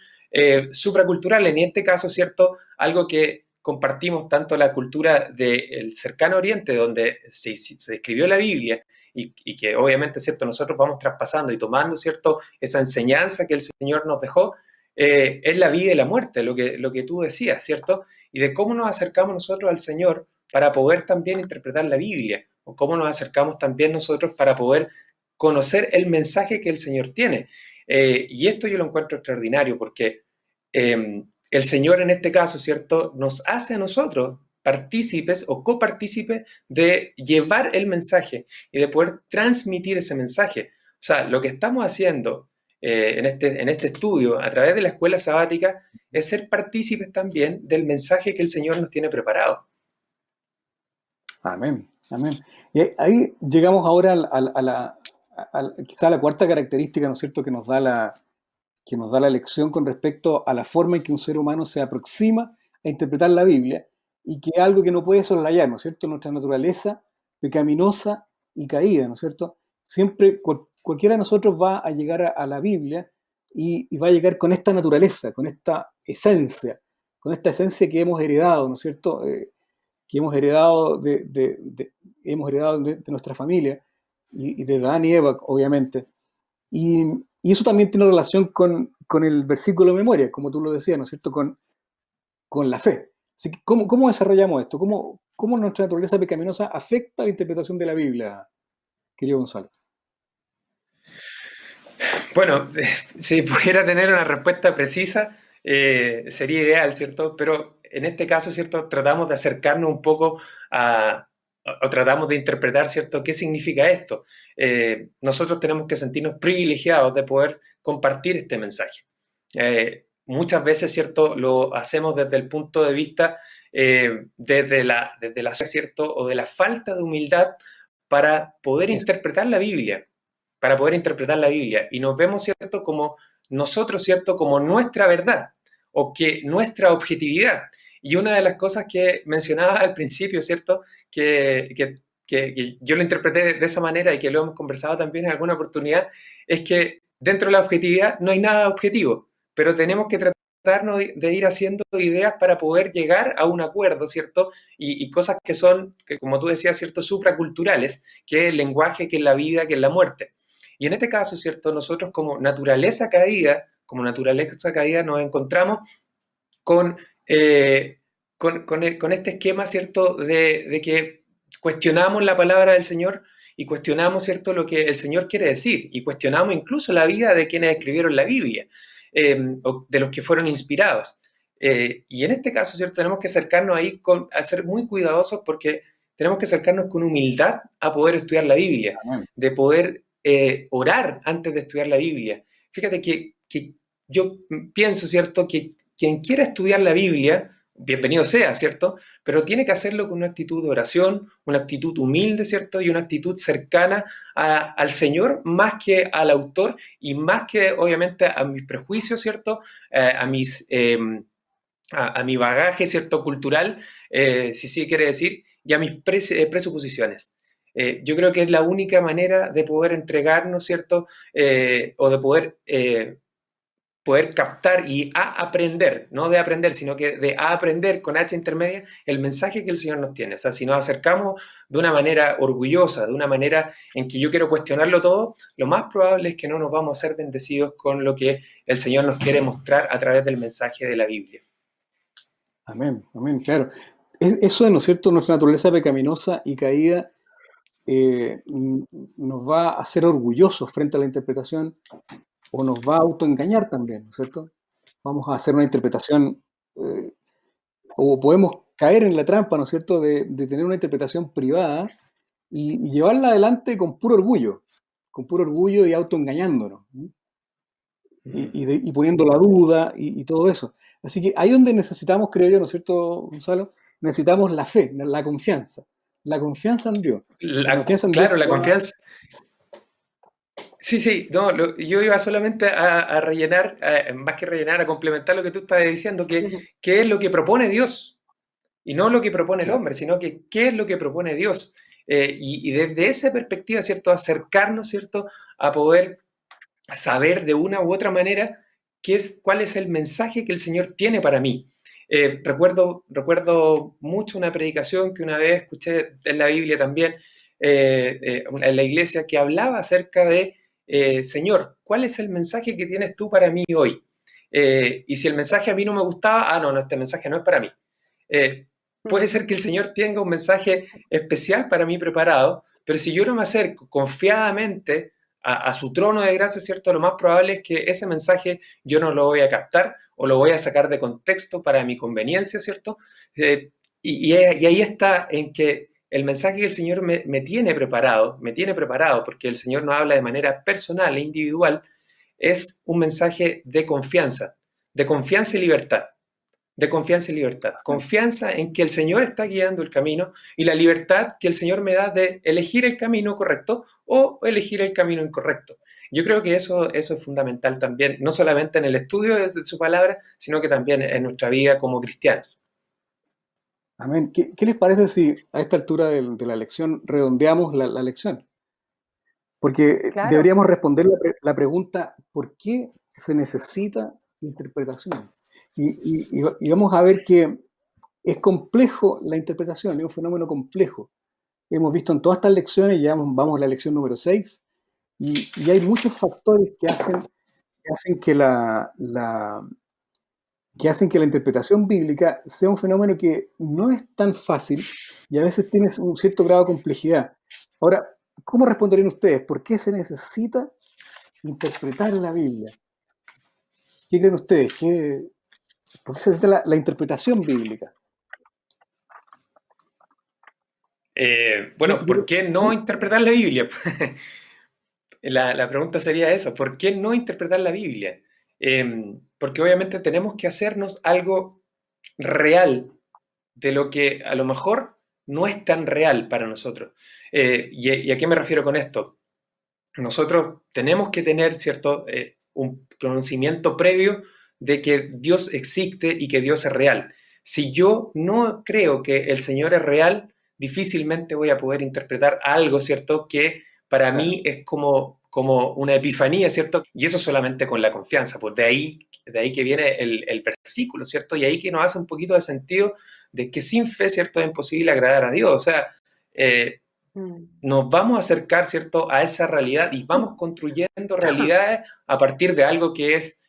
supraculturales. En este caso, ¿cierto?, algo que compartimos tanto la cultura del cercano Oriente, donde se escribió la Biblia, y que obviamente, ¿cierto?, nosotros vamos traspasando y tomando, ¿cierto?, esa enseñanza que el Señor nos dejó, es la vida y la muerte, lo que tú decías, ¿cierto? Y de cómo nos acercamos nosotros al Señor para poder también interpretar la Biblia, o cómo nos acercamos también nosotros para poder conocer el mensaje que el Señor tiene. Y esto yo lo encuentro extraordinario, porque el Señor en este caso, ¿cierto?, nos hace a nosotros partícipes o copartícipes de llevar el mensaje y de poder transmitir ese mensaje. O sea, lo que estamos haciendo en este estudio a través de la escuela sabática es ser partícipes también del mensaje que el Señor nos tiene preparado. Amén, amén. Y ahí llegamos ahora quizá a la cuarta característica, ¿no es cierto?, que nos da la lección con respecto a la forma en que un ser humano se aproxima a interpretar la Biblia, y que es algo que no puede soslayar, ¿no es cierto?, nuestra naturaleza pecaminosa y caída, ¿no es cierto? Siempre cualquiera de nosotros va a llegar a la Biblia y va a llegar con esta naturaleza, con esta esencia que hemos heredado, ¿no es cierto?, que hemos heredado de nuestra familia y de Adán y Eva, obviamente. Y eso también tiene relación con el versículo de memoria, como tú lo decías, ¿no es cierto?, con la fe. Así que, ¿cómo desarrollamos esto? ¿Cómo nuestra naturaleza pecaminosa afecta la interpretación de la Biblia, querido Gonzalo? Bueno, si pudiera tener una respuesta precisa, sería ideal, ¿cierto? Pero en este caso, ¿cierto? Tratamos de acercarnos un poco o tratamos de interpretar, ¿cierto? ¿Qué significa esto? Nosotros tenemos que sentirnos privilegiados de poder compartir este mensaje. Muchas veces, ¿cierto? Lo hacemos desde el punto de vista desde la, ¿cierto? O de la falta de humildad para poder interpretar la Biblia. Para poder interpretar la Biblia. Y nos vemos, ¿cierto? Como nosotros, ¿cierto? Como nuestra verdad o que nuestra objetividad. Y una de las cosas que mencionaba al principio, ¿cierto? Que yo lo interpreté de esa manera y que lo hemos conversado también en alguna oportunidad, es que dentro de la objetividad no hay nada objetivo, pero tenemos que tratarnos de ir haciendo ideas para poder llegar a un acuerdo, ¿cierto? Y cosas que son, que como tú decías, ¿cierto? Supraculturales, que es el lenguaje, que es la vida, que es la muerte. Y en este caso, ¿cierto? Nosotros como naturaleza caída nos encontramos con, con este esquema, ¿cierto? De que cuestionamos la palabra del Señor y cuestionamos, ¿cierto? Lo que el Señor quiere decir y cuestionamos incluso la vida de quienes escribieron la Biblia, o de los que fueron inspirados. Y en este caso, ¿cierto? Tenemos que acercarnos ahí a ser muy cuidadosos porque tenemos que acercarnos con humildad a poder estudiar la Biblia, de poder orar antes de estudiar la Biblia. Fíjate que yo pienso, ¿cierto?, que quien quiera estudiar la Biblia, bienvenido sea, ¿cierto?, pero tiene que hacerlo con una actitud de oración, una actitud humilde, ¿cierto?, y una actitud cercana al Señor más que al autor y más que, obviamente, a mis prejuicios, ¿cierto?, a mi bagaje, ¿cierto?, cultural, si sí quiere decir, y a mis presuposiciones. Yo creo que es la única manera de poder entregarnos, ¿cierto? O de poder captar y aprender, no de aprender, sino que de aprender con H intermedia el mensaje que el Señor nos tiene. O sea, si nos acercamos de una manera orgullosa, de una manera en que yo quiero cuestionarlo todo, lo más probable es que no nos vamos a ser bendecidos con lo que el Señor nos quiere mostrar a través del mensaje de la Biblia. Amén, amén, claro. Eso es, ¿no es cierto?, nuestra naturaleza pecaminosa y caída nos va a hacer orgullosos frente a la interpretación o nos va a autoengañar también, ¿no es cierto? Vamos a hacer una interpretación o podemos caer en la trampa, ¿no es cierto?, de tener una interpretación privada y llevarla adelante con puro orgullo y autoengañándonos, ¿no? Y poniendo la duda y todo eso. Así que ahí donde necesitamos, creo yo, ¿no es cierto, Gonzalo? Necesitamos la fe, la confianza en Dios. La confianza en Dios. Claro, la confianza. Sí, no, yo iba solamente a rellenar, más que rellenar, a complementar lo que tú estabas diciendo, que qué es lo que propone Dios, y no lo que propone el hombre, sino que qué es lo que propone Dios. Y desde esa perspectiva, ¿cierto?, acercarnos, ¿cierto?, a poder saber de una u otra manera cuál es el mensaje que el Señor tiene para mí. Recuerdo mucho una predicación que una vez escuché en la Biblia también, en la iglesia, que hablaba acerca de, Señor, ¿cuál es el mensaje que tienes tú para mí hoy? Y si el mensaje a mí no me gustaba, no, este mensaje no es para mí. Puede ser que el Señor tenga un mensaje especial para mí preparado, pero si yo no me acerco confiadamente a su trono de gracia, ¿cierto? Lo más probable es que ese mensaje yo no lo voy a captar o lo voy a sacar de contexto para mi conveniencia, ¿cierto? Y ahí está en que el mensaje que el Señor me tiene preparado, porque el Señor nos habla de manera personal e individual, es un mensaje de confianza y libertad. De confianza y libertad. Confianza en que el Señor está guiando el camino y la libertad que el Señor me da de elegir el camino correcto o elegir el camino incorrecto. Yo creo que eso es fundamental también, no solamente en el estudio de su palabra, sino que también en nuestra vida como cristianos. Amén. ¿Qué les parece si a esta altura de la lección redondeamos la lección? Porque deberíamos responder la pregunta, ¿por qué se necesita interpretación? Y vamos a ver que es complejo la interpretación, es un fenómeno complejo. Hemos visto en todas estas lecciones, ya vamos a la lección número 6, y hay muchos factores que hacen que que hacen que la interpretación bíblica sea un fenómeno que no es tan fácil y a veces tiene un cierto grado de complejidad. Ahora, ¿cómo responderían ustedes? ¿Por qué se necesita interpretar la Biblia? ¿Qué creen ustedes? ¿Por qué se necesita la interpretación bíblica? Bueno, ¿por qué no interpretar la Biblia? La pregunta sería eso, ¿por qué no interpretar la Biblia? Porque obviamente tenemos que hacernos algo real de lo que a lo mejor no es tan real para nosotros. ¿Y a qué me refiero con esto? Nosotros tenemos que tener, ¿cierto?, un conocimiento previo de que Dios existe y que Dios es real. Si yo no creo que el Señor es real, difícilmente voy a poder interpretar algo, ¿cierto?, que para mí es como una epifanía, ¿cierto? Y eso solamente con la confianza, pues de ahí que viene el versículo, ¿cierto? Y ahí que nos hace un poquito de sentido de que sin fe, ¿cierto?, es imposible agradar a Dios. O sea, nos vamos a acercar, ¿cierto?, a esa realidad y vamos construyendo realidades a partir de algo que es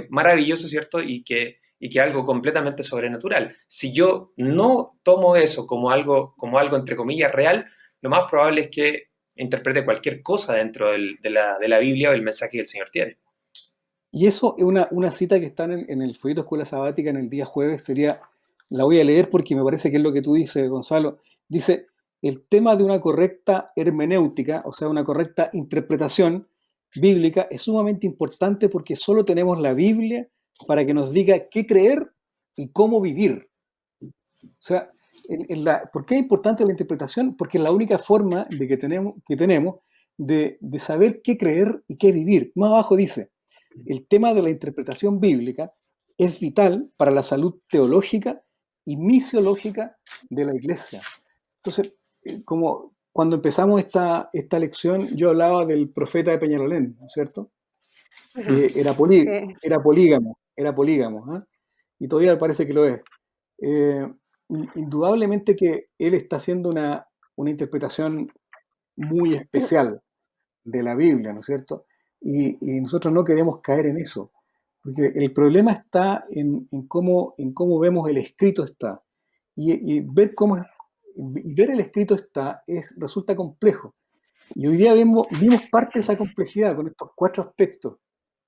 maravilloso, ¿cierto?, y que algo completamente sobrenatural. Si yo no tomo eso como algo entre comillas real, lo más probable es que interprete cualquier cosa dentro de la Biblia o el mensaje que el Señor tiene. Y eso es una cita que está en el folleto Escuela Sabática en el día jueves, la voy a leer porque me parece que es lo que tú dices, Gonzalo. Dice, el tema de una correcta hermenéutica, o sea, una correcta interpretación bíblica, es sumamente importante porque solo tenemos la Biblia para que nos diga qué creer y cómo vivir. O sea, ¿por qué es importante la interpretación? Porque es la única forma que tenemos de saber qué creer y qué vivir. Más abajo dice, el tema de la interpretación bíblica es vital para la salud teológica y misiológica de la Iglesia. Entonces, como cuando empezamos esta lección, yo hablaba del profeta de Peñalolén, ¿no es cierto? Que era polígamo, ¿ah? Y todavía parece que lo es. Eh, Indudablemente que él está haciendo una interpretación muy especial de la Biblia, ¿no es cierto? Y nosotros no queremos caer en eso, porque el problema está en cómo vemos el escrito está. Y ver el escrito está resulta complejo. Y hoy día vimos parte de esa complejidad con estos 4 aspectos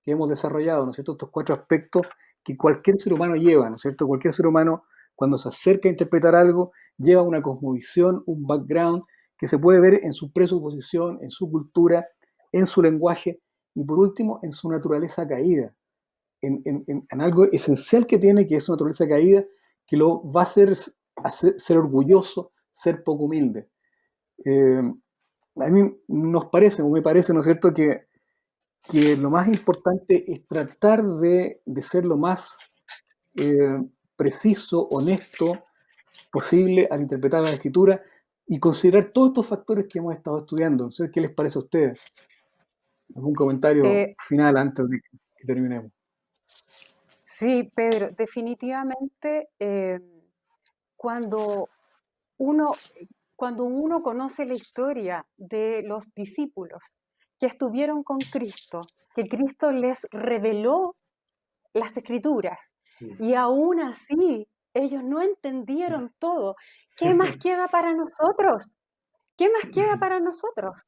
que hemos desarrollado, ¿no es cierto? Estos 4 aspectos que cualquier ser humano lleva, ¿no es cierto? Cualquier ser humano, cuando se acerca a interpretar algo, lleva una cosmovisión, un background que se puede ver en su presuposición, en su cultura, en su lenguaje y por último en su naturaleza caída, en algo esencial que tiene, que es su naturaleza caída, que lo va a hacer ser orgulloso, ser poco humilde. A mí nos parece, o me parece, ¿no es cierto?, que lo más importante es tratar de ser lo más preciso, honesto posible al interpretar la escritura y considerar todos estos factores que hemos estado estudiando. No sé qué les parece a ustedes. ¿Algún comentario final antes de que terminemos? Sí, Pedro, definitivamente cuando uno conoce la historia de los discípulos que estuvieron con Cristo, que Cristo les reveló las escrituras y aún así ellos no entendieron todo, ¿qué más queda para nosotros? ¿Qué más queda para nosotros?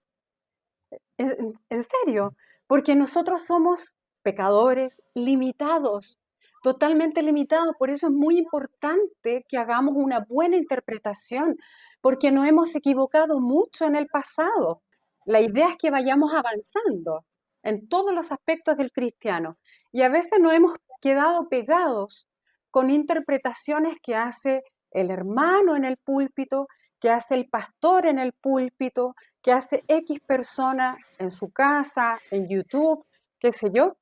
En serio, porque nosotros somos pecadores limitados, totalmente limitados. Por eso es muy importante que hagamos una buena interpretación, porque nos hemos equivocado mucho en el pasado. La idea es que vayamos avanzando en todos los aspectos del cristiano. Y a veces nos hemos quedado pegados con interpretaciones que hace el hermano en el púlpito, que hace el pastor en el púlpito, que hace X persona en su casa, en YouTube, qué sé yo.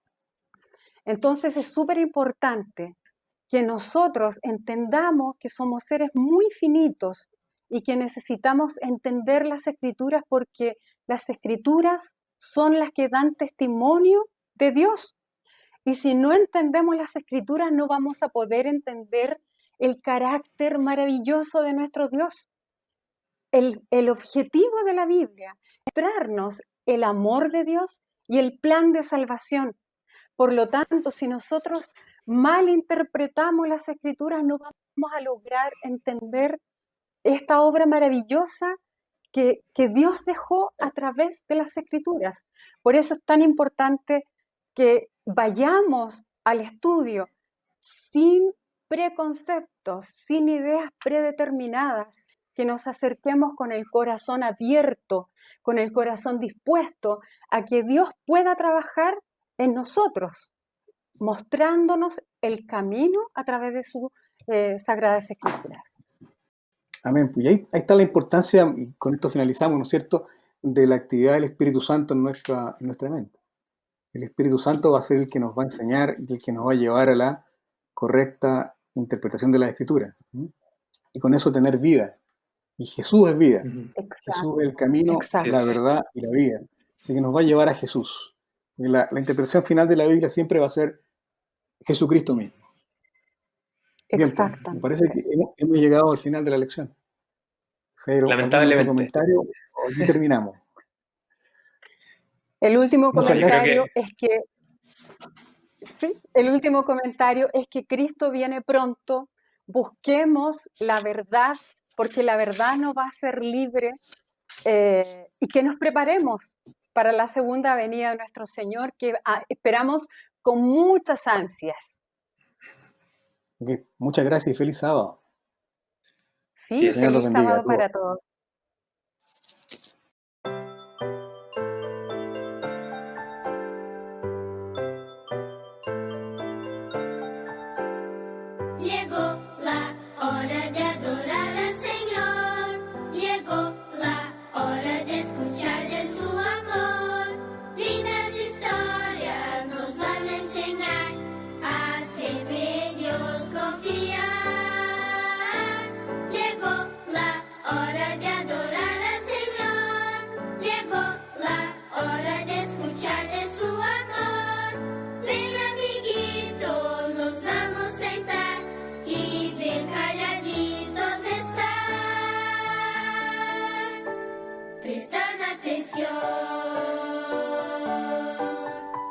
Entonces es súper importante que nosotros entendamos que somos seres muy finitos y que necesitamos entender las escrituras porque las escrituras son las que dan testimonio de Dios. Y si no entendemos las escrituras no vamos a poder entender el carácter maravilloso de nuestro Dios. El objetivo de la Biblia es mostrarnos el amor de Dios y el plan de salvación. Por lo tanto, si nosotros mal interpretamos las Escrituras, no vamos a lograr entender esta obra maravillosa que Dios dejó a través de las Escrituras. Por eso es tan importante que vayamos al estudio sin preconceptos, sin ideas predeterminadas, que nos acerquemos con el corazón abierto, con el corazón dispuesto a que Dios pueda trabajar en nosotros, mostrándonos el camino a través de sus sagradas Escrituras. Amén. Pues y ahí está la importancia, y con esto finalizamos, ¿no es cierto?, de la actividad del Espíritu Santo en nuestra mente. El Espíritu Santo va a ser el que nos va a enseñar y el que nos va a llevar a la correcta interpretación de la Escritura. Y con eso tener vida. Y Jesús es vida. Jesús es el camino, Exacto. la verdad y la vida. Así que nos va a llevar a Jesús. Y la interpretación final de la Biblia siempre va a ser Jesucristo mismo. Bien, pues, me parece que hemos llegado al final de la lección. Lamentablemente. Comentario, aquí terminamos. El último comentario que... es que el último comentario es que Cristo viene pronto. Busquemos la verdad, porque la verdad nos va a hacer libre, y que nos preparemos para la segunda venida de nuestro Señor, que esperamos con muchas ansias. Okay. Muchas gracias y feliz sábado. Sí, feliz sábado para todos. Llegó la hora de adorar al Señor. Llegó la hora de escuchar de su amor. Lindas historias nos van a enseñar a siempre en Dios confiar. Llegó la hora de adorar al Señor. Llegó la hora de escuchar de su amor. Ven, amiguito, nos vamos a sentar y bien calladitos estar, prestando atención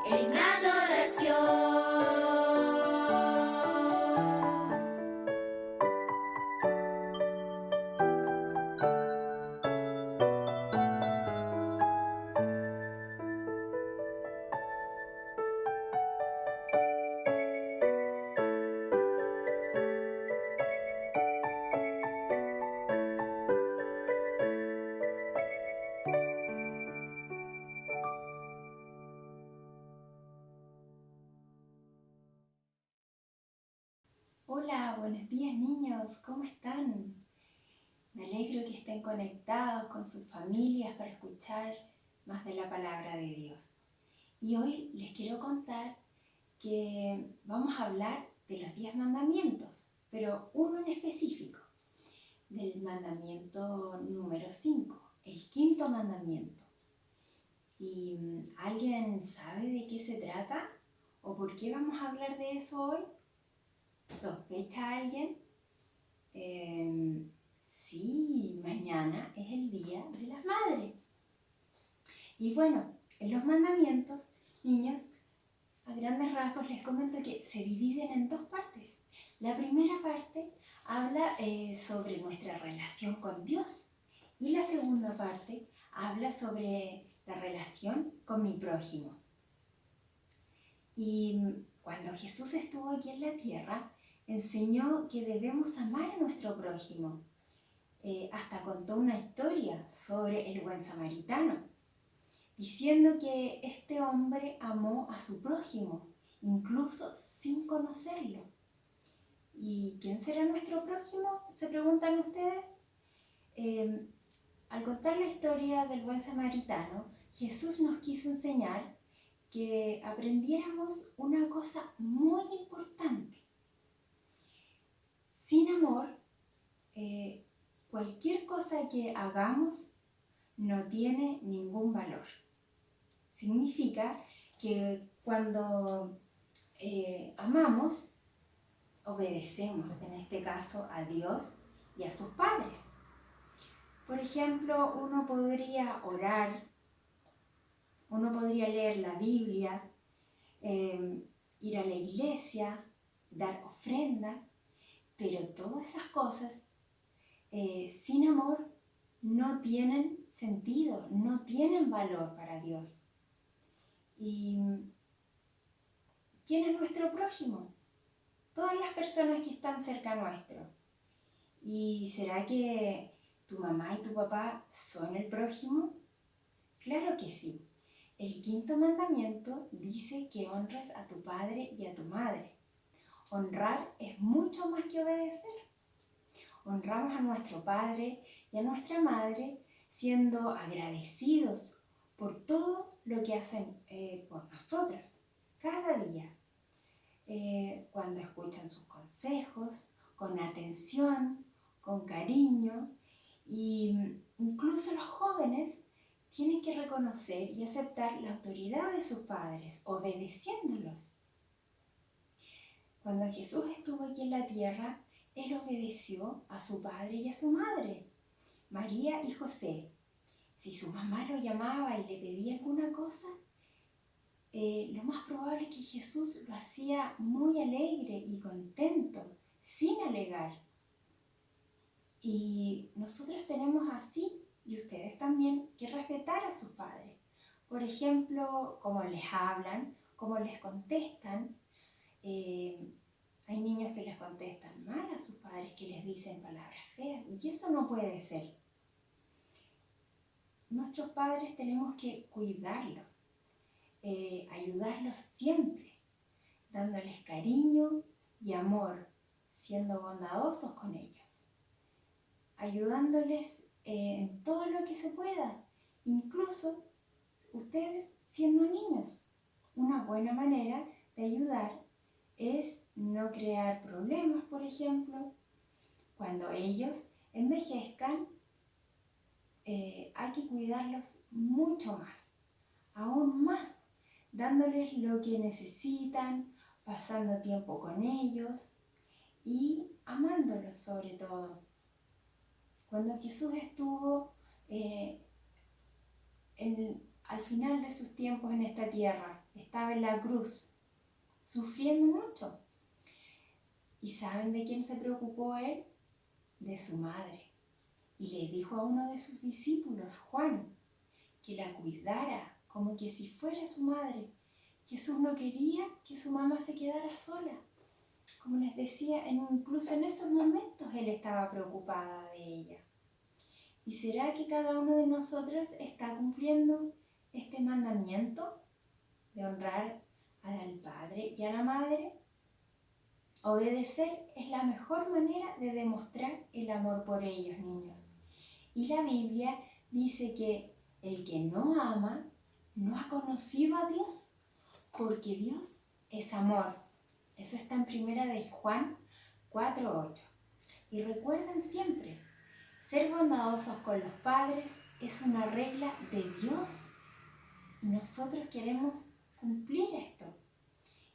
en adoración. Hola, buenos días niños, ¿cómo están? Me alegro que estén conectados con sus familias para escuchar más de la palabra de Dios. Y hoy les quiero contar que vamos a hablar de los 10 mandamientos, pero uno en específico, del mandamiento número 5, el quinto mandamiento. ¿Y alguien sabe de qué se trata? ¿O por qué vamos a hablar de eso hoy? ¿Sospecha alguien? Sí, mañana es el Día de las Madres. Y bueno, en los mandamientos, niños, a grandes rasgos les comento que se dividen en dos partes. La primera parte habla sobre nuestra relación con Dios y la segunda parte habla sobre la relación con mi prójimo. Y cuando Jesús estuvo aquí en la tierra, enseñó que debemos amar a nuestro prójimo. Hasta contó una historia sobre el buen samaritano, diciendo que este hombre amó a su prójimo, incluso sin conocerlo. ¿Y quién será nuestro prójimo? ¿Se preguntan ustedes? Al contar la historia del buen samaritano, Jesús nos quiso enseñar que aprendiéramos una cosa muy importante. Sin amor, cualquier cosa que hagamos no tiene ningún valor. Significa que cuando amamos, obedecemos, en este caso, a Dios y a sus padres. Por ejemplo, uno podría orar, uno podría leer la Biblia, ir a la iglesia, dar ofrenda, pero todas esas cosas sin amor no tienen sentido, no tienen valor para Dios. ¿Y quién es nuestro prójimo? Todas las personas que están cerca nuestro. ¿Y será que tu mamá y tu papá son el prójimo? Claro que sí. El 5.º mandamiento dice que honres a tu padre y a tu madre. Honrar es mucho más que obedecer. Honramos a nuestro padre y a nuestra madre siendo agradecidos por todo lo que hacen por nosotros cada día. Cuando escuchan sus consejos, con atención, con cariño, y incluso los jóvenes tienen que reconocer y aceptar la autoridad de sus padres, obedeciéndolos. Cuando Jesús estuvo aquí en la tierra, Él obedeció a su padre y a su madre, María y José. Si su mamá lo llamaba y le pedía alguna cosa, lo más probable es que Jesús lo hacía muy alegre y contento, sin alegar. Y nosotros tenemos así, y ustedes también, que respetar a sus padres. Por ejemplo, cómo les hablan, cómo les contestan. Hay niños que les contestan mal a sus padres, que les dicen palabras feas, y eso no puede ser. Nuestros padres tenemos que cuidarlos, ayudarlos siempre, dándoles cariño y amor, siendo bondadosos con ellos, ayudándoles en todo lo que se pueda, incluso ustedes siendo niños. Una buena manera de ayudar es no crear problemas, por ejemplo. Cuando ellos envejezcan, hay que cuidarlos mucho más, aún más, dándoles lo que necesitan, pasando tiempo con ellos y amándolos sobre todo. Cuando Jesús estuvo al final de sus tiempos en esta tierra, estaba en la cruz, sufriendo mucho. ¿Y saben de quién se preocupó Él? De su madre. Y le dijo a uno de sus discípulos, Juan, que la cuidara como que si fuera su madre. Jesús no quería que su mamá se quedara sola. Como les decía, incluso en esos momentos Él estaba preocupada de ella. ¿Y será que cada uno de nosotros está cumpliendo este mandamiento de honrar al padre y a la madre? Obedecer es la mejor manera de demostrar el amor por ellos, niños. Y la Biblia dice que el que no ama no ha conocido a Dios, porque Dios es amor. Eso está en 1 de Juan 4:8. Y recuerden siempre, ser bondadosos con los padres es una regla de Dios. Y nosotros queremos cumplir esto.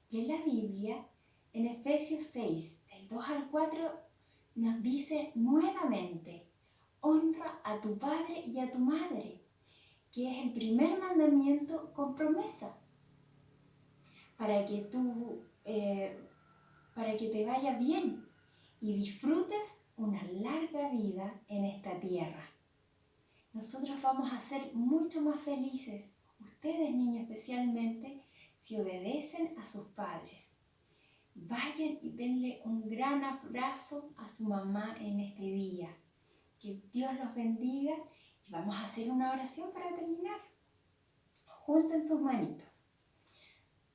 Y en la Biblia, en Efesios 6, del 2 al 4, nos dice nuevamente, honra a tu padre y a tu madre, que es el primer mandamiento con promesa, para que te vaya bien y disfrutes una larga vida en esta tierra. Nosotros vamos a ser mucho más felices, ustedes niños especialmente, si obedecen a sus padres. Vayan y denle un gran abrazo a su mamá en este día. Que Dios los bendiga y vamos a hacer una oración para terminar. Junten sus manitos.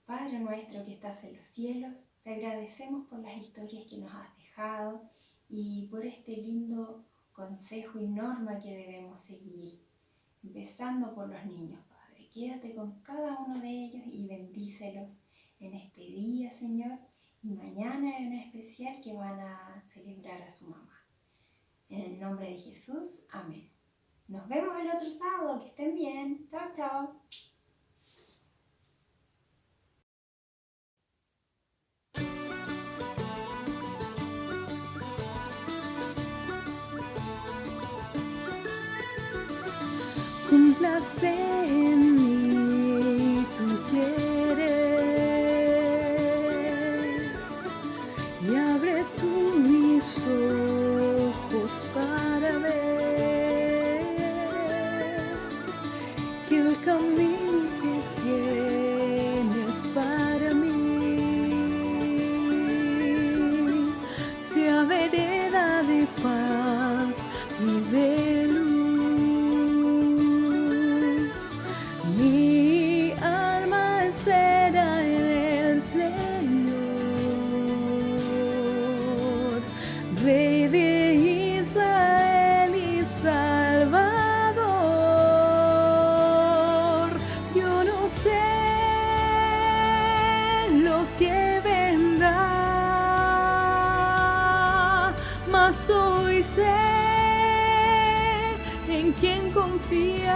Padre nuestro que estás en los cielos, te agradecemos por las historias que nos has dejado y por este lindo consejo y norma que debemos seguir, empezando por los niños, Padre. Quédate con cada uno de ellos y bendícelos en este día, Señor, y mañana en especial que van a celebrar a su mamá. En el nombre de Jesús, amén. Nos vemos el otro sábado, que estén bien. Chao, chao. Cúmplase en mí tu querer, sé en quién confiar.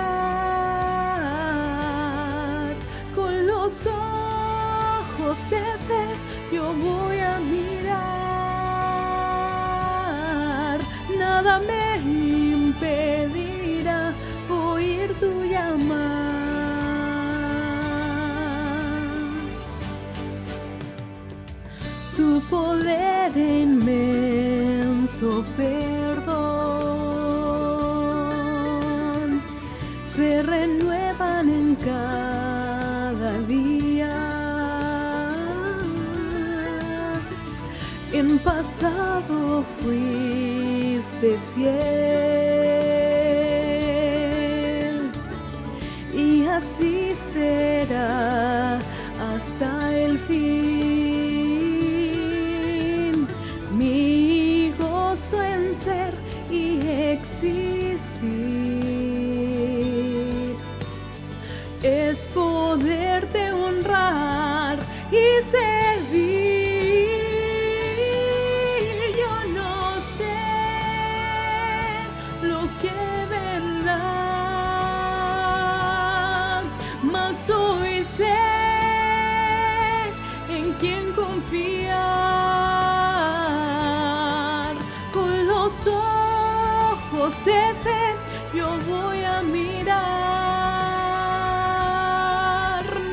Con los ojos de fe yo voy a mirar. Nada me impedirá oír tu llamar. Tu poder inmenso perdón se renuevan en cada día. En pasado fuiste fiel y así será hasta el fin. Mi gozo en ser y existir es poderte honrar y servir. Yo no sé lo que vendrá, mas hoy sé en quién confiar. Con los ojos de fe yo voy a mirar.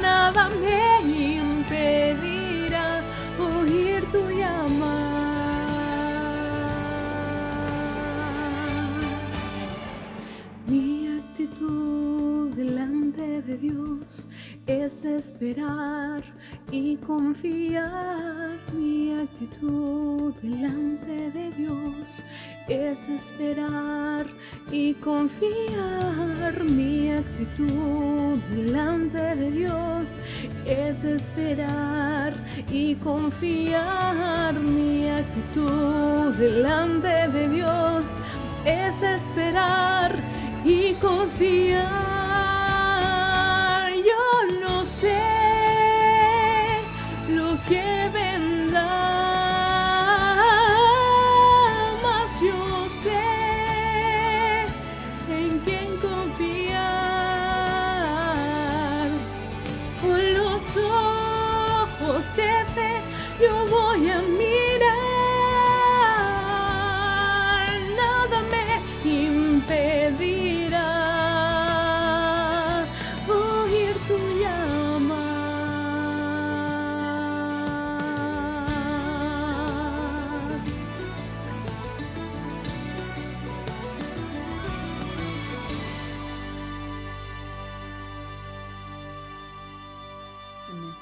Nada me impedirá oír tu llamar. Mi actitud delante de Dios es esperar y confiar. Mi actitud delante de Dios es esperar y confiar. Mi actitud delante de Dios es esperar y confiar. Mi actitud delante de Dios es esperar y confiar. Yo no sé lo que vendrá, mas yo sé en quién confiar. Con los ojos de fe yo voy a mirar. Nada me impedirá oír tu llamar. Amén.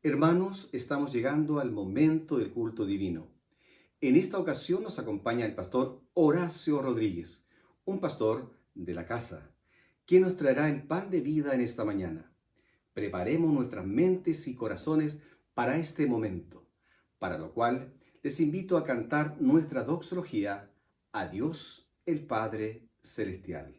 Hermanos, estamos llegando al momento del culto divino. En esta ocasión nos acompaña el pastor Horacio Rodríguez, un pastor de la casa, quien nos traerá el pan de vida en esta mañana. Preparemos nuestras mentes y corazones para este momento, para lo cual les invito a cantar nuestra doxología a Dios el Padre Celestial.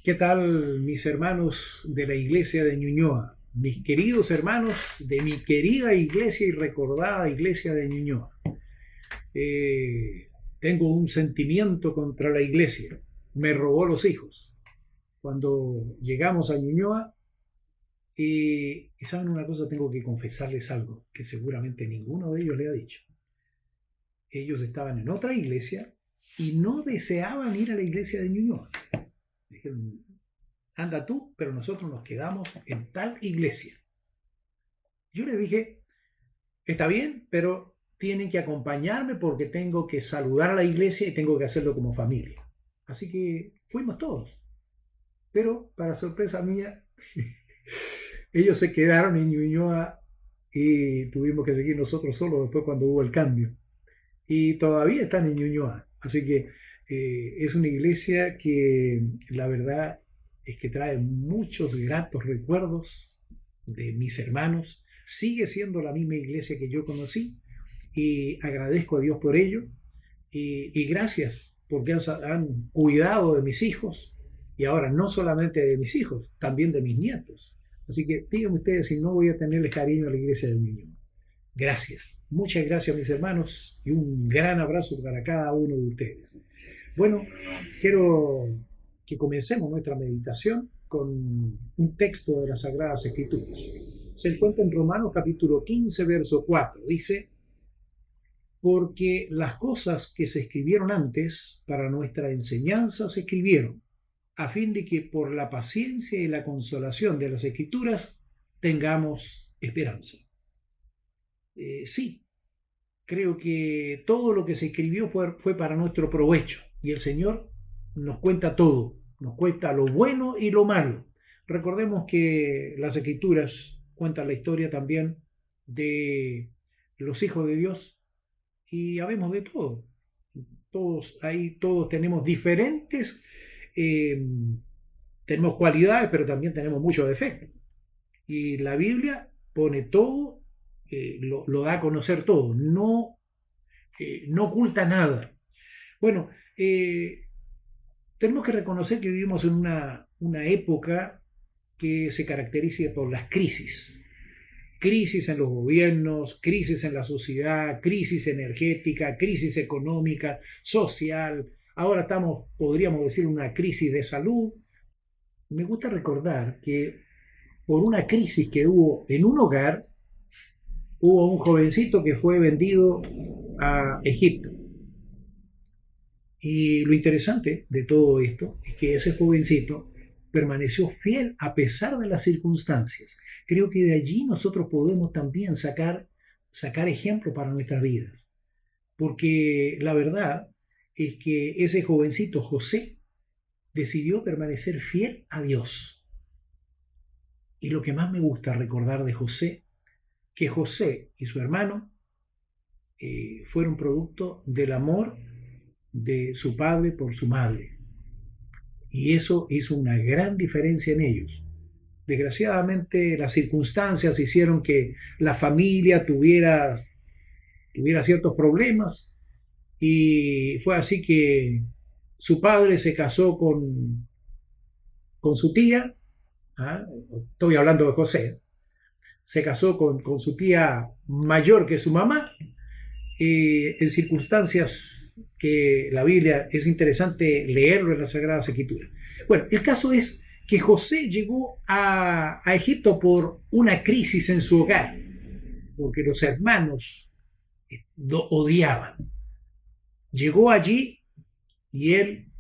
¿Qué tal, mis hermanos de la iglesia de Ñuñoa? Mis queridos hermanos de mi querida iglesia y recordada iglesia de Ñuñoa. Tengo un sentimiento contra la iglesia. Me robó los hijos. Cuando llegamos a Ñuñoa, y saben una cosa, tengo que confesarles algo que seguramente ninguno de ellos le ha dicho. Ellos estaban en otra iglesia y no deseaban ir a la iglesia de Ñuñoa. Dijeron, anda tú, pero nosotros nos quedamos en tal iglesia. Yo les dije, está bien, pero tienen que acompañarme porque tengo que saludar a la iglesia y tengo que hacerlo como familia. Así que fuimos todos. Pero, para sorpresa mía, ellos se quedaron en Ñuñoa y tuvimos que seguir nosotros solos después cuando hubo el cambio. Y todavía están en Ñuñoa. Así que es una iglesia que la verdad es que trae muchos gratos recuerdos de mis hermanos. Sigue siendo la misma iglesia que yo conocí y agradezco a Dios por ello. Y gracias porque han cuidado de mis hijos y ahora no solamente de mis hijos, también de mis nietos. Así que díganme ustedes si no voy a tenerles cariño a la iglesia de Ñuñoa. Gracias. Muchas gracias, mis hermanos, y un gran abrazo para cada uno de ustedes. Bueno, quiero que comencemos nuestra meditación con un texto de las Sagradas Escrituras. Se encuentra en Romanos capítulo 15, verso 4. Dice, porque las cosas que se escribieron antes para nuestra enseñanza se escribieron, a fin de que por la paciencia y la consolación de las Escrituras tengamos esperanza. Sí, creo que todo lo que se escribió fue para nuestro provecho y el Señor nos cuenta todo, nos cuenta lo bueno y lo malo. Recordemos que las Escrituras cuentan la historia también de los hijos de Dios y habemos de todo. Todos tenemos diferentes, tenemos cualidades, pero también tenemos muchos defectos. Y la Biblia pone todo, lo da a conocer todo, no oculta nada. Bueno, tenemos que reconocer que vivimos en una época que se caracteriza por las crisis. Crisis en los gobiernos, crisis en la sociedad, crisis energética, crisis económica, social. Ahora podríamos decir, una crisis de salud. Me gusta recordar que por una crisis que hubo en un hogar, hubo un jovencito que fue vendido a Egipto. Y lo interesante de todo esto es que ese jovencito permaneció fiel a pesar de las circunstancias. Creo que de allí nosotros podemos también sacar ejemplo para nuestras vidas. Porque la verdad es que ese jovencito José decidió permanecer fiel a Dios. Y lo que más me gusta recordar de José, que José y su hermano fueron producto del amor de su padre por su madre. Y eso hizo una gran diferencia en ellos. Desgraciadamente, las circunstancias hicieron que la familia tuviera ciertos problemas y fue así que su padre se casó con su tía. Estoy hablando de José. Se casó con su tía mayor que su mamá, en circunstancias que la Biblia es interesante leerlo en las Sagradas Escrituras. Bueno, el caso es que José llegó a Egipto por una crisis en su hogar, porque los hermanos lo odiaban. Llegó allí y él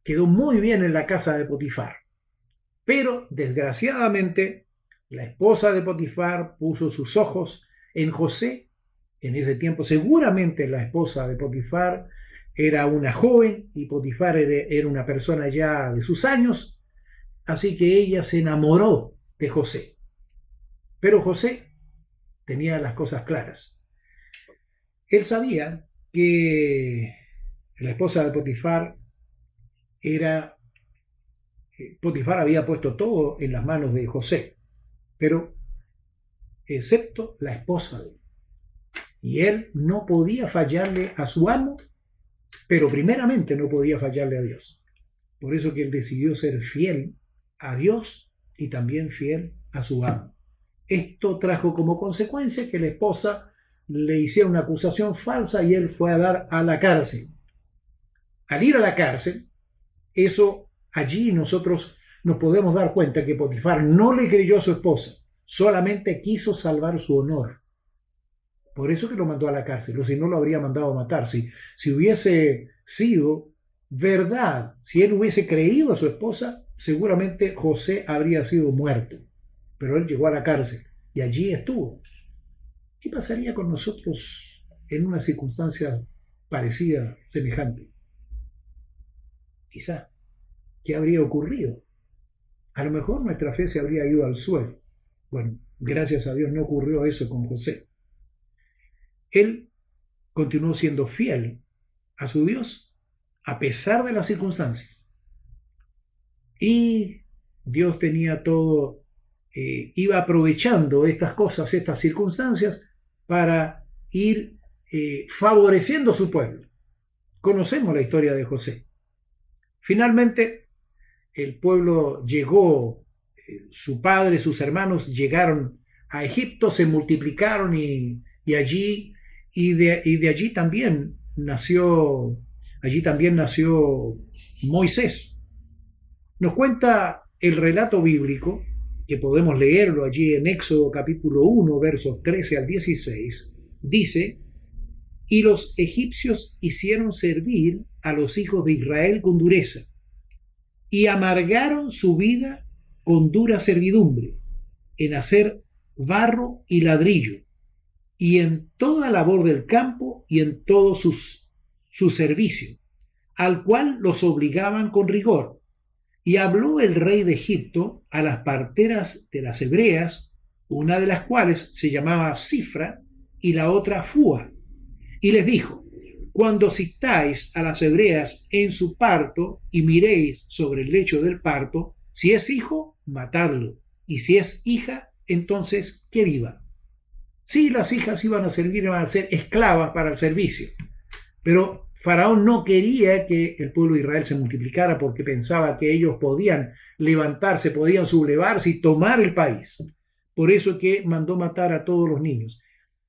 quedó muy bien en la casa de Potifar, pero desgraciadamente la esposa de Potifar puso sus ojos en José. En ese tiempo seguramente la esposa de Potifar era una joven y Potifar era una persona ya de sus años, así que ella se enamoró de José. Pero José tenía las cosas claras. Él sabía que la esposa de Potifar Potifar había puesto todo en las manos de José, pero excepto la esposa de él. Y él no podía fallarle a su amo, pero primeramente no podía fallarle a Dios. Por eso que él decidió ser fiel a Dios y también fiel a su amo. Esto trajo como consecuencia que la esposa le hiciera una acusación falsa y él fue a dar a la cárcel. Al ir a la cárcel, allí nosotros nos podemos dar cuenta que Potifar no le creyó a su esposa, solamente quiso salvar su honor. Por eso que lo mandó a la cárcel, o si no lo habría mandado a matar. Si hubiese sido verdad, si él hubiese creído a su esposa, seguramente José habría sido muerto. Pero él llegó a la cárcel y allí estuvo. ¿Qué pasaría con nosotros en una circunstancia parecida, semejante? Quizá, ¿qué habría ocurrido? A lo mejor nuestra fe se habría ido al suelo. Bueno, gracias a Dios no ocurrió eso con José. Él continuó siendo fiel a su Dios a pesar de las circunstancias. Y Dios tenía todo, iba aprovechando estas cosas, estas circunstancias, para ir favoreciendo a su pueblo. Conocemos la historia de José. Finalmente, el pueblo llegó, su padre, sus hermanos llegaron a Egipto, se multiplicaron y de allí también nació Moisés. Nos cuenta el relato bíblico, que podemos leerlo allí en Éxodo capítulo 1, versos 13 al 16, dice: y los egipcios hicieron servir a los hijos de Israel con dureza, y amargaron su vida con dura servidumbre, en hacer barro y ladrillo, y en toda labor del campo y en todo su servicio, al cual los obligaban con rigor. Y habló el rey de Egipto a las parteras de las hebreas, una de las cuales se llamaba Cifra y la otra Fúa, y les dijo: cuando asistáis a las hebreas en su parto y miréis sobre el lecho del parto, si es hijo, matadlo, y si es hija, entonces que viva. Sí, las hijas iban a ser esclavas para el servicio, pero Faraón no quería que el pueblo de Israel se multiplicara porque pensaba que ellos podían levantarse, podían sublevarse y tomar el país. Por eso que mandó matar a todos los niños.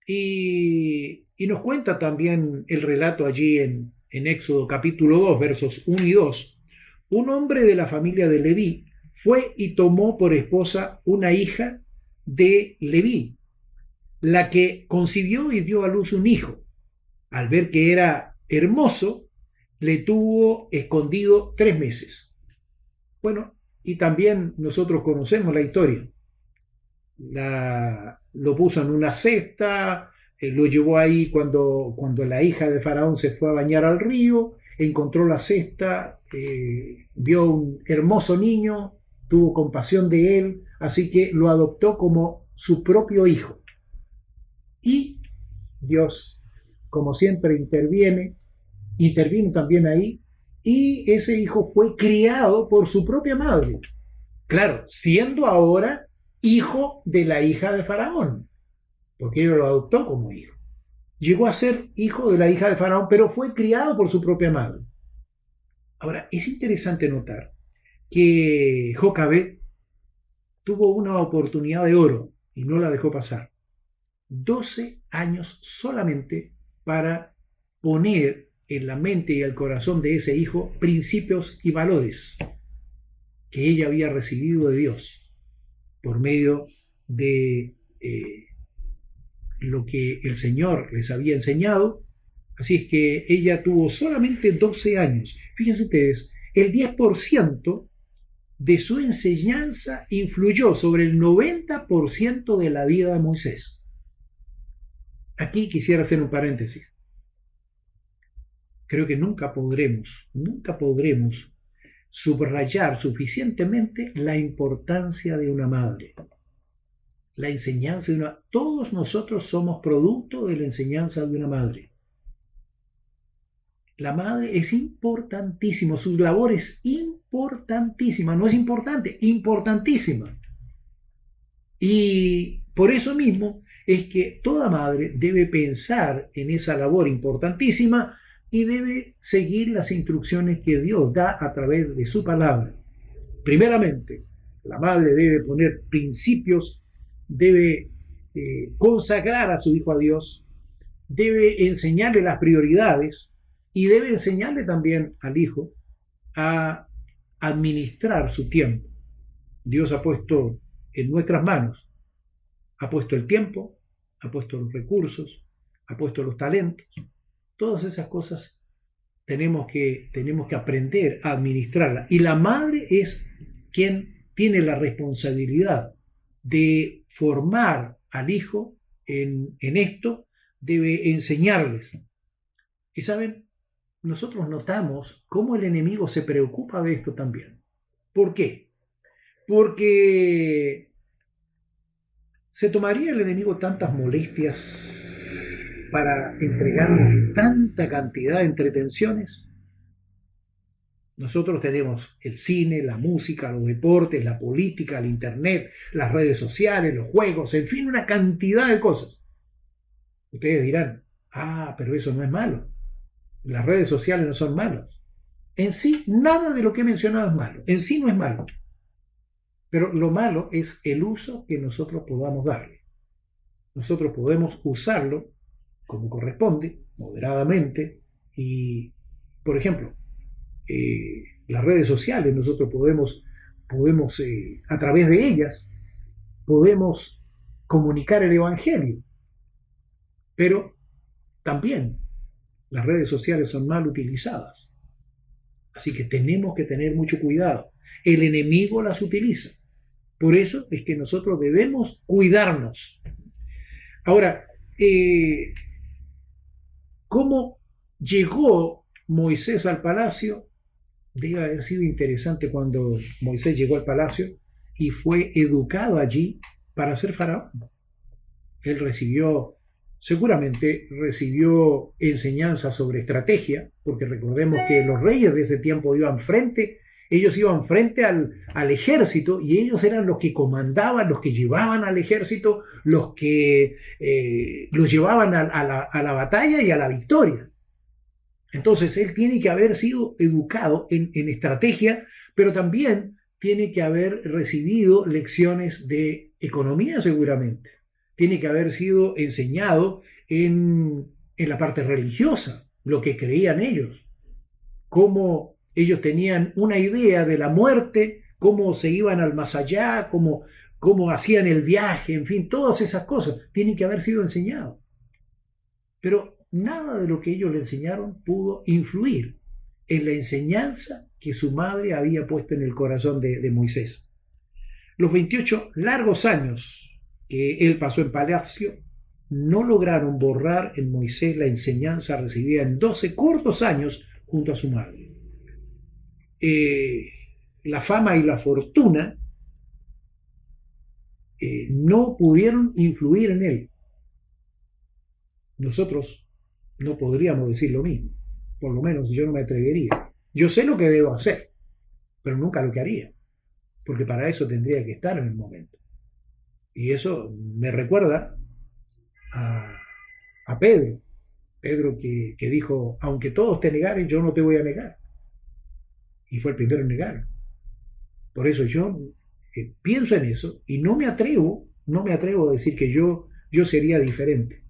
Y nos cuenta también el relato allí en Éxodo capítulo 2, versos 1 y 2. Un hombre de la familia de Leví fue y tomó por esposa una hija de Leví, la que concibió y dio a luz un hijo. Al ver que era hermoso, le tuvo escondido 3 meses. Bueno, y también nosotros conocemos la historia. Lo puso en una cesta, lo llevó ahí cuando la hija de Faraón se fue a bañar al río, encontró la cesta, vio un hermoso niño, tuvo compasión de él, así que lo adoptó como su propio hijo. Y Dios, como siempre, intervino también ahí, y ese hijo fue criado por su propia madre. Claro, siendo ahora hijo de la hija de Faraón, porque ella lo adoptó como hijo. Llegó a ser hijo de la hija de Faraón, pero fue criado por su propia madre. Ahora, es interesante notar que Jocabed tuvo una oportunidad de oro y no la dejó pasar. 12 años solamente para poner en la mente y el corazón de ese hijo principios y valores que ella había recibido de Dios por medio de lo que el Señor les había enseñado. Así es que ella tuvo solamente 12 años. Fíjense ustedes, el 10% de su enseñanza influyó sobre el 90% de la vida de Moisés. Aquí quisiera hacer un paréntesis. Creo que nunca podremos subrayar suficientemente la importancia de una madre. La enseñanza de una... Todos nosotros somos producto de la enseñanza de una madre. La madre es importantísima, su labor es importantísima, no es importante, importantísima. Y por eso mismo es que toda madre debe pensar en esa labor importantísima y debe seguir las instrucciones que Dios da a través de su palabra. Primeramente, la madre debe poner principios, debe consagrar a su hijo a Dios, debe enseñarle las prioridades y debe enseñarle también al hijo a administrar su tiempo. Dios ha puesto en nuestras manos, ha puesto el tiempo, ha puesto los recursos, ha puesto los talentos. Todas esas cosas tenemos que aprender a administrarlas. Y la madre es quien tiene la responsabilidad de formar al hijo en esto, debe enseñarles. Y saben, nosotros notamos cómo el enemigo se preocupa de esto también. ¿Por qué? Porque ¿se tomaría el enemigo tantas molestias para entregarnos tanta cantidad de entretenciones? Nosotros tenemos el cine, la música, los deportes, la política, el internet, las redes sociales, los juegos, en fin, una cantidad de cosas. Ustedes dirán, pero eso no es malo. Las redes sociales no son malas. En sí, nada de lo que he mencionado es malo. En sí no es malo. Pero lo malo es el uso que nosotros podamos darle. Nosotros podemos usarlo como corresponde, moderadamente, y, por ejemplo, las redes sociales, nosotros podemos a través de ellas, podemos comunicar el Evangelio. Pero también las redes sociales son mal utilizadas. Así que tenemos que tener mucho cuidado. El enemigo las utiliza. Por eso es que nosotros debemos cuidarnos. Ahora, ¿cómo llegó Moisés al palacio? Debe haber sido interesante cuando Moisés llegó al palacio y fue educado allí para ser faraón. Él seguramente recibió enseñanza sobre estrategia, porque recordemos que los reyes de ese tiempo iban frente al ejército, y ellos eran los que comandaban, los que llevaban al ejército, los que los llevaban a la batalla y a la victoria. Entonces él tiene que haber sido educado en estrategia, pero también tiene que haber recibido lecciones de economía seguramente. Tiene que haber sido enseñado en la parte religiosa, lo que creían ellos, cómo ellos tenían una idea de la muerte, cómo se iban al más allá, cómo hacían el viaje, en fin, todas esas cosas tienen que haber sido enseñado. Pero nada de lo que ellos le enseñaron pudo influir en la enseñanza que su madre había puesto en el corazón de Moisés. Los 28 largos años que él pasó en palacio no lograron borrar en Moisés la enseñanza recibida en 12 cortos años junto a su madre. La fama y la fortuna no pudieron influir en él. Nosotros no podríamos decir lo mismo, por lo menos yo no me atrevería. Yo sé lo que debo hacer, pero nunca lo que haría, porque para eso tendría que estar en el momento. Y eso me recuerda a Pedro que dijo, aunque todos te negaren, yo no te voy a negar. Y fue el primero en negar. Por eso yo pienso en eso y no me atrevo a decir que yo sería diferente.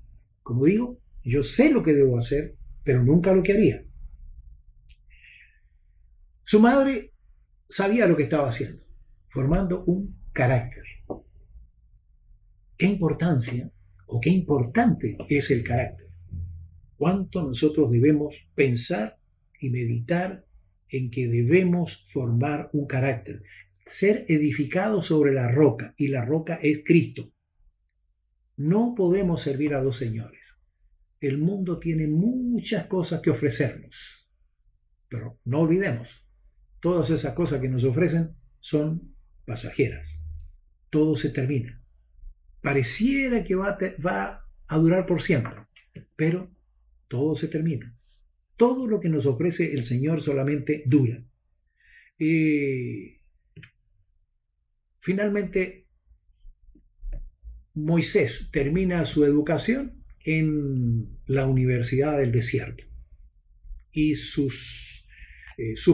Como digo, yo sé lo que debo hacer, pero nunca lo que haría. Su madre sabía lo que estaba haciendo, formando un carácter. ¿Qué importancia o qué importante es el carácter? ¿Cuánto nosotros debemos pensar y meditar en que debemos formar un carácter? Ser edificados sobre la roca, y la roca es Cristo. No podemos servir a dos señores. El mundo tiene muchas cosas que ofrecernos, pero no olvidemos, todas esas cosas que nos ofrecen son pasajeras. Todo se termina. Pareciera que va a durar por siempre, pero todo se termina. Todo lo que nos ofrece el Señor solamente dura. Finalmente, Moisés termina su educación en la Universidad del Desierto. y sus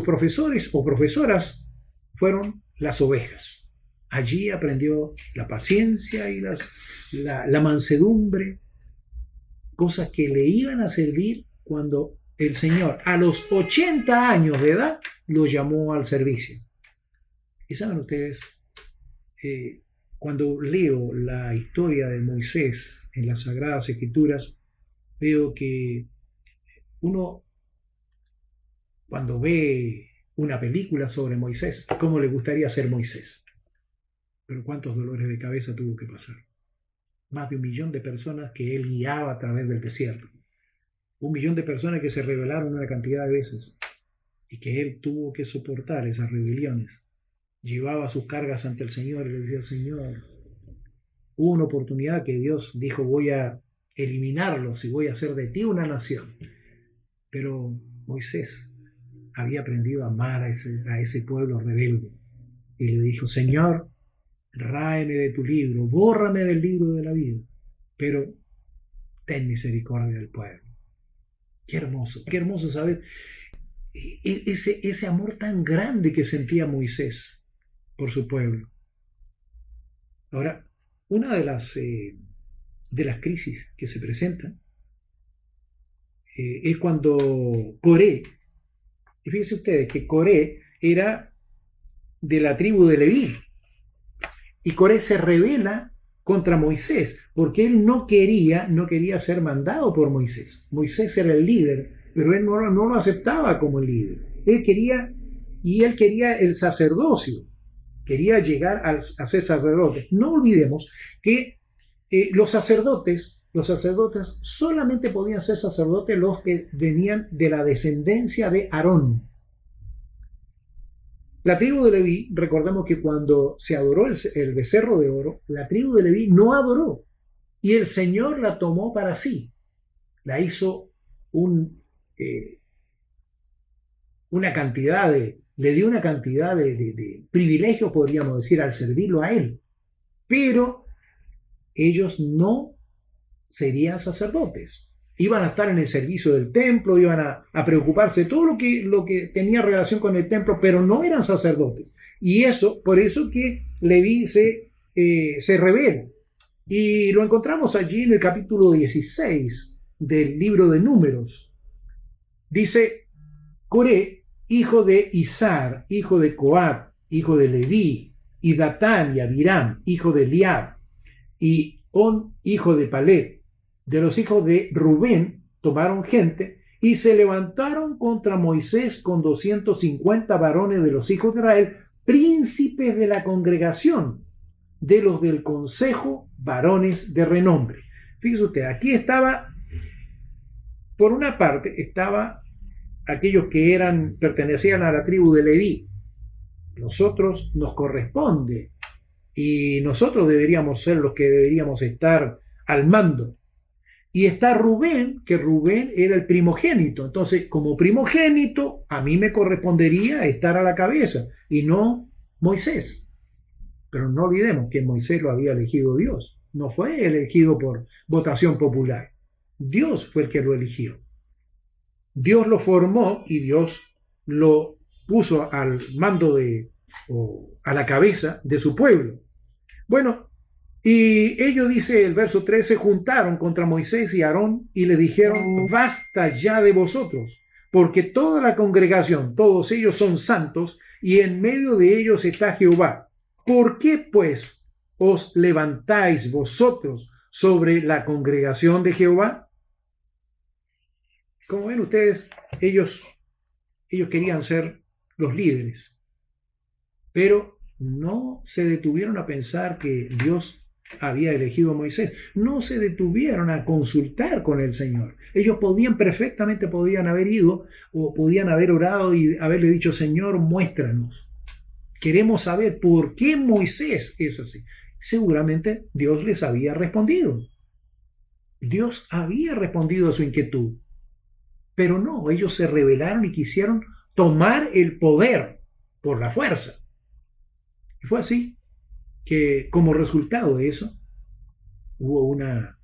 profesores o profesoras fueron las ovejas. Allí aprendió la paciencia y la mansedumbre, cosas que le iban a servir cuando el Señor, a los 80 años de edad, lo llamó al servicio. Y saben ustedes, cuando leo la historia de Moisés en las Sagradas Escrituras, veo que uno, cuando ve una película sobre Moisés, ¿cómo le gustaría ser Moisés? Pero cuántos dolores de cabeza tuvo que pasar. Más de 1 millón de personas que él guiaba a través del desierto. 1 millón de personas que se rebelaron una cantidad de veces y que él tuvo que soportar esas rebeliones. Llevaba sus cargas ante el Señor y le decía: Señor, hubo una oportunidad que Dios dijo: voy a eliminarlos y voy a hacer de ti una nación. Pero Moisés había aprendido a amar a ese pueblo rebelde y le dijo: Señor, ráeme de tu libro, bórrame del libro de la vida, pero ten misericordia del pueblo. Qué hermoso saber ese amor tan grande que sentía Moisés por su pueblo. Ahora, una de las crisis que se presentan es cuando Coré, y fíjense ustedes que Coré era de la tribu de Leví, y Coré se rebela contra Moisés, porque él no quería ser mandado por Moisés. Moisés era el líder, pero él no lo aceptaba como el líder. Él quería el sacerdocio, quería llegar a ser sacerdote. No olvidemos que los sacerdotes solamente podían ser sacerdotes los que venían de la descendencia de Aarón. La tribu de Leví, recordemos que cuando se adoró el becerro de oro, la tribu de Leví no adoró y el Señor la tomó para sí. La hizo le dio una cantidad de privilegios, podríamos decir, al servirlo a Él. Pero ellos no serían sacerdotes. Iban a estar en el servicio del templo, iban a preocuparse de todo lo que tenía relación con el templo, pero no eran sacerdotes. Y por eso que Leví se rebela. Y lo encontramos allí en el capítulo 16 del libro de Números. Dice: Coré, hijo de Izar, hijo de Coat, hijo de Leví, y Datán y Abiram, hijo de Eliab, y On, hijo de Palet, de los hijos de Rubén, tomaron gente y se levantaron contra Moisés con 250 varones de los hijos de Israel, príncipes de la congregación, de los del consejo, varones de renombre. Fíjese usted, aquí por una parte, estaba aquellos que pertenecían a la tribu de Leví. Nosotros nos corresponde y nosotros deberíamos ser los que deberíamos estar al mando. Y está Rubén, que Rubén era el primogénito. Entonces, como primogénito, a mí me correspondería estar a la cabeza y no Moisés. Pero no olvidemos que Moisés lo había elegido Dios. No fue elegido por votación popular. Dios fue el que lo eligió. Dios lo formó y Dios lo puso al mando o a la cabeza de su pueblo. Bueno, y ellos, dice el verso 13, se juntaron contra Moisés y Aarón y le dijeron: basta ya de vosotros, porque toda la congregación, todos ellos son santos, y en medio de ellos está Jehová. ¿Por qué, pues, os levantáis vosotros sobre la congregación de Jehová? Como ven ustedes, ellos querían ser los líderes, pero no se detuvieron a pensar que Dios había elegido a Moisés. No se detuvieron a consultar con el Señor. Ellos perfectamente podían haber ido o podían haber orado y haberle dicho: Señor, muéstranos. Queremos saber por qué Moisés es así. Seguramente Dios les había respondido. Dios había respondido a su inquietud. Pero no, ellos se rebelaron y quisieron tomar el poder por la fuerza. Y fue así que, como resultado de eso, hubieron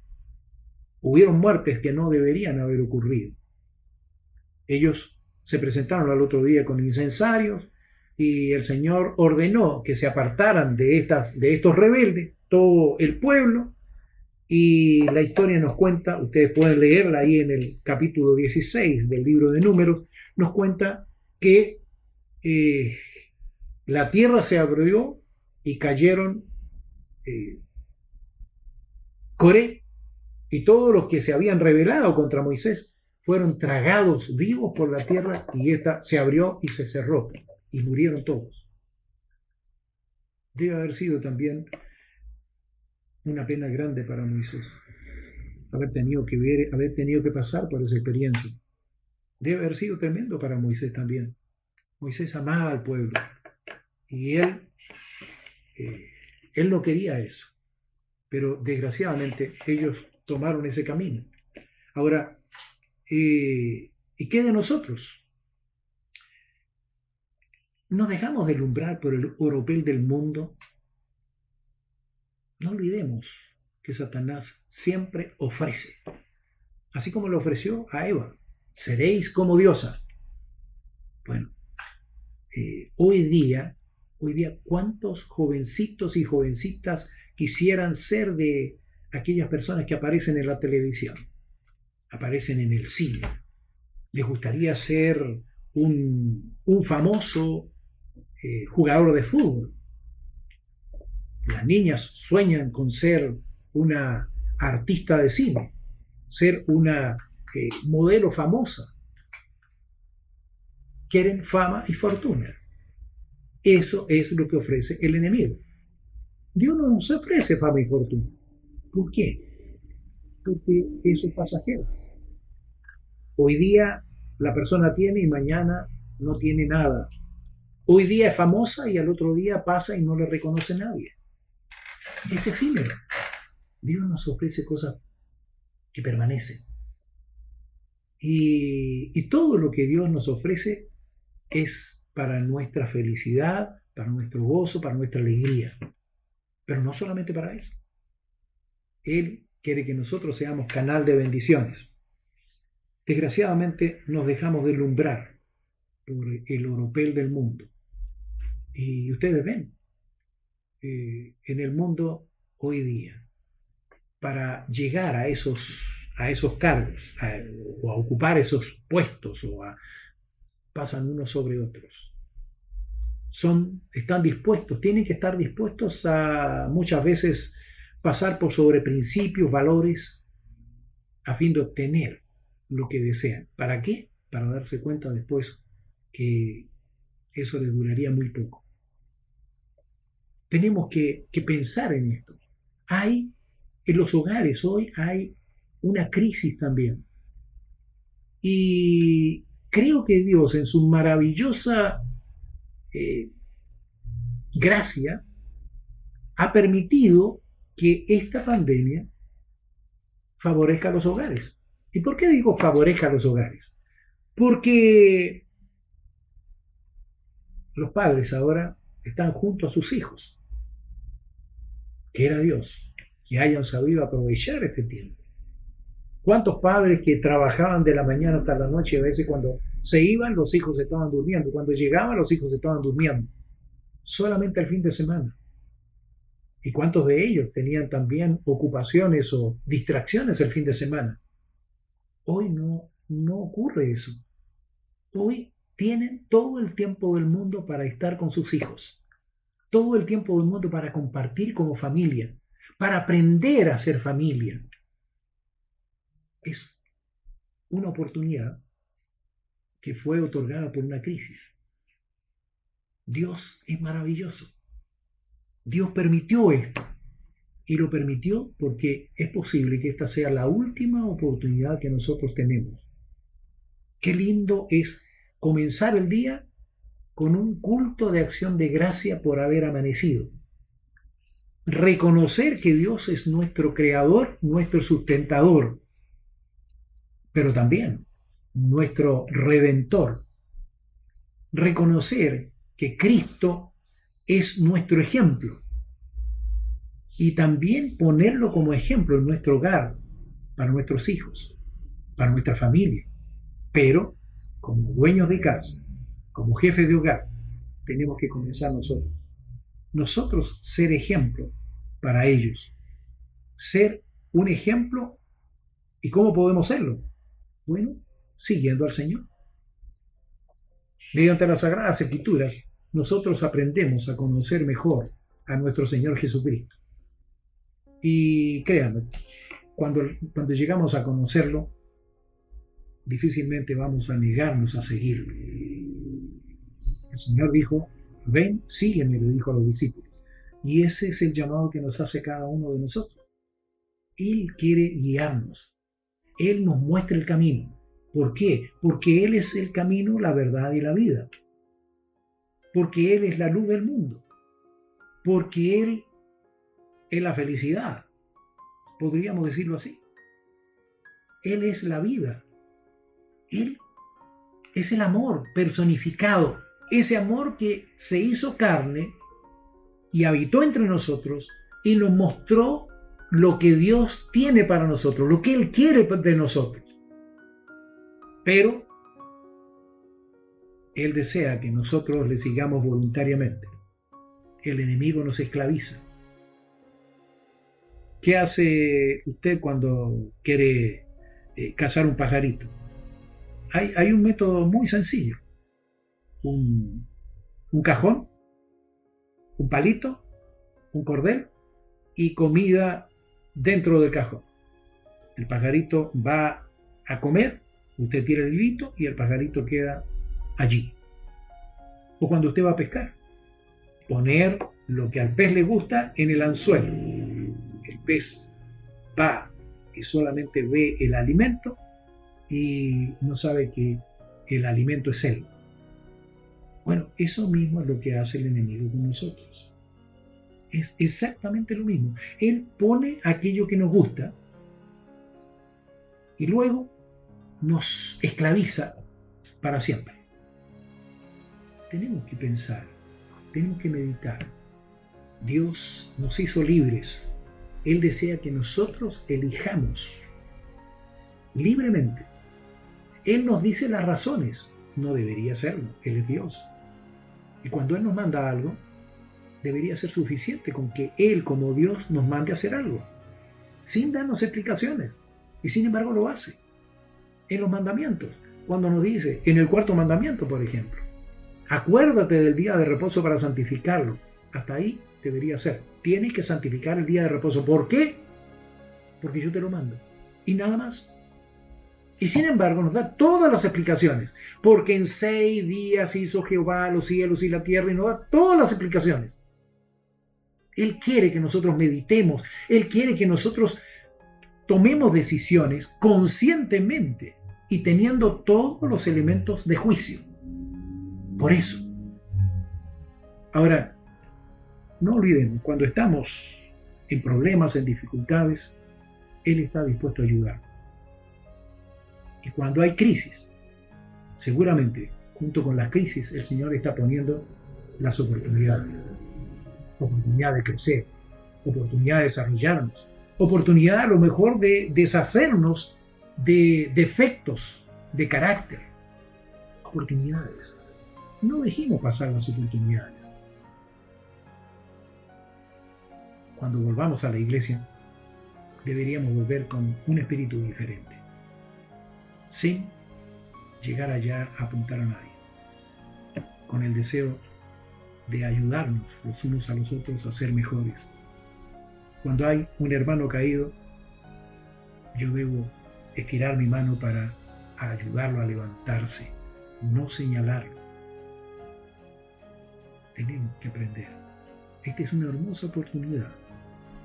muertes que no deberían haber ocurrido. Ellos se presentaron al otro día con incensarios y el Señor ordenó que se apartaran de estos rebeldes, todo el pueblo, y la historia nos cuenta, ustedes pueden leerla ahí en el capítulo 16 del libro de Números, nos cuenta que la tierra se abrió y cayeron Coré y todos los que se habían rebelado contra Moisés fueron tragados vivos por la tierra y ésta se abrió y se cerró y murieron todos. Debe haber sido también una pena grande para Moisés haber tenido que pasar por esa experiencia. Debe haber sido tremendo para Moisés también. Moisés amaba al pueblo y él no quería eso, pero desgraciadamente ellos tomaron ese camino. Ahora, ¿y qué de nosotros? ¿Nos dejamos deslumbrar por el oropel del mundo? No olvidemos que Satanás siempre ofrece, así como le ofreció a Eva, seréis como diosa. Bueno, hoy día, ¿cuántos jovencitos y jovencitas quisieran ser de aquellas personas que aparecen en la televisión, aparecen en el cine? Les gustaría ser un famoso jugador de fútbol. Las niñas sueñan con ser una artista de cine, ser una modelo famosa. Quieren fama y fortuna. Eso es lo que ofrece el enemigo. Dios no nos ofrece fama y fortuna. ¿Por qué? Porque eso es pasajero. Hoy día la persona tiene y mañana no tiene nada. Hoy día es famosa y al otro día pasa y no le reconoce nadie. Es efímero. Dios nos ofrece cosas que permanecen. Y todo lo que Dios nos ofrece es para nuestra felicidad, para nuestro gozo, para nuestra alegría. Pero no solamente para eso. Él quiere que nosotros seamos canal de bendiciones. Desgraciadamente nos dejamos deslumbrar por el oropel del mundo. Y ustedes ven, en el mundo hoy día, para llegar a esos cargos, o a ocupar esos puestos, pasan unos sobre otros. Están dispuestos, tienen que estar dispuestos a muchas veces pasar por sobre principios, valores, a fin de obtener lo que desean. ¿Para qué? Para darse cuenta después que eso les duraría muy poco. Tenemos que pensar en esto. En los hogares hoy hay una crisis también. Y creo que Dios, en su maravillosa gracia, ha permitido que esta pandemia favorezca a los hogares. ¿Y por qué digo favorezca a los hogares? Porque los padres ahora están junto a sus hijos. Quiera Dios que hayan sabido aprovechar este tiempo. ¿Cuántos padres que trabajaban de la mañana hasta la noche, a veces cuando se iban los hijos estaban durmiendo, cuando llegaban los hijos estaban durmiendo, solamente el fin de semana? ¿Y cuántos de ellos tenían también ocupaciones o distracciones el fin de semana? Hoy no ocurre eso. Hoy tienen todo el tiempo del mundo para estar con sus hijos, todo el tiempo del mundo para compartir como familia, para aprender a ser familia. Es una oportunidad que fue otorgada por una crisis. Dios es maravilloso. Dios permitió esto. Y lo permitió porque es posible que esta sea la última oportunidad que nosotros tenemos. Qué lindo es comenzar el día con un culto de acción de gracia por haber amanecido. Reconocer que Dios es nuestro creador, nuestro sustentador, pero también nuestro redentor. Reconocer que Cristo es nuestro ejemplo y también ponerlo como ejemplo en nuestro hogar, para nuestros hijos, para nuestra familia, pero como dueños de casa, como jefes de hogar, tenemos que comenzar nosotros. Nosotros ser ejemplo para ellos. Ser un ejemplo. ¿Y cómo podemos serlo? Bueno, siguiendo al Señor. Mediante las Sagradas Escrituras, nosotros aprendemos a conocer mejor a nuestro Señor Jesucristo. Y créanme, cuando llegamos a conocerlo, difícilmente vamos a negarnos a seguirlo. El Señor dijo, ven, sígueme, le dijo a los discípulos. Y ese es el llamado que nos hace cada uno de nosotros. Él quiere guiarnos. Él nos muestra el camino. ¿Por qué? Porque Él es el camino, la verdad y la vida. Porque Él es la luz del mundo. Porque Él es la felicidad. Podríamos decirlo así. Él es la vida. Él es el amor personificado. Ese amor que se hizo carne y habitó entre nosotros y nos mostró lo que Dios tiene para nosotros, lo que Él quiere de nosotros. Pero Él desea que nosotros le sigamos voluntariamente. El enemigo nos esclaviza. ¿Qué hace usted cuando quiere cazar un pajarito? Hay un método muy sencillo. Un cajón, un palito, un cordel y comida dentro del cajón. El pajarito va a comer, usted tira el hilito y el pajarito queda allí. O cuando usted va a pescar, poner lo que al pez le gusta en el anzuelo. El pez va y solamente ve el alimento y no sabe que el alimento es él. Bueno, eso mismo es lo que hace el enemigo con nosotros. Es exactamente lo mismo. Él pone aquello que nos gusta y luego nos esclaviza para siempre. Tenemos que pensar, tenemos que meditar. Dios nos hizo libres. Él desea que nosotros elijamos libremente. Él nos dice las razones. No debería serlo. Él es Dios. Y cuando Él nos manda algo, debería ser suficiente con que Él, como Dios, nos mande a hacer algo, sin darnos explicaciones. Y sin embargo lo hace. En los mandamientos, cuando nos dice, en el cuarto mandamiento, por ejemplo, acuérdate del día de reposo para santificarlo. Hasta ahí debería ser. Tienes que santificar el día de reposo. ¿Por qué? Porque yo te lo mando. Y nada más. Y sin embargo nos da todas las explicaciones. Porque en 6 días hizo Jehová los cielos y la tierra y nos da todas las explicaciones. Él quiere que nosotros meditemos. Él quiere que nosotros tomemos decisiones conscientemente y teniendo todos los elementos de juicio. Por eso. Ahora, no olvidemos, cuando estamos en problemas, en dificultades, Él está dispuesto a ayudar. Y cuando hay crisis, seguramente, junto con las crisis, el Señor está poniendo las oportunidades. Oportunidad de crecer, oportunidad de desarrollarnos, oportunidad a lo mejor de deshacernos de defectos de carácter. Oportunidades. No dejemos pasar las oportunidades. Cuando volvamos a la iglesia, deberíamos volver con un espíritu diferente, sin llegar allá a apuntar a nadie, con el deseo de ayudarnos los unos a los otros a ser mejores. Cuando hay un hermano caído, yo debo estirar mi mano para ayudarlo a levantarse, no señalarlo. Tenemos que aprender. Esta es una hermosa oportunidad.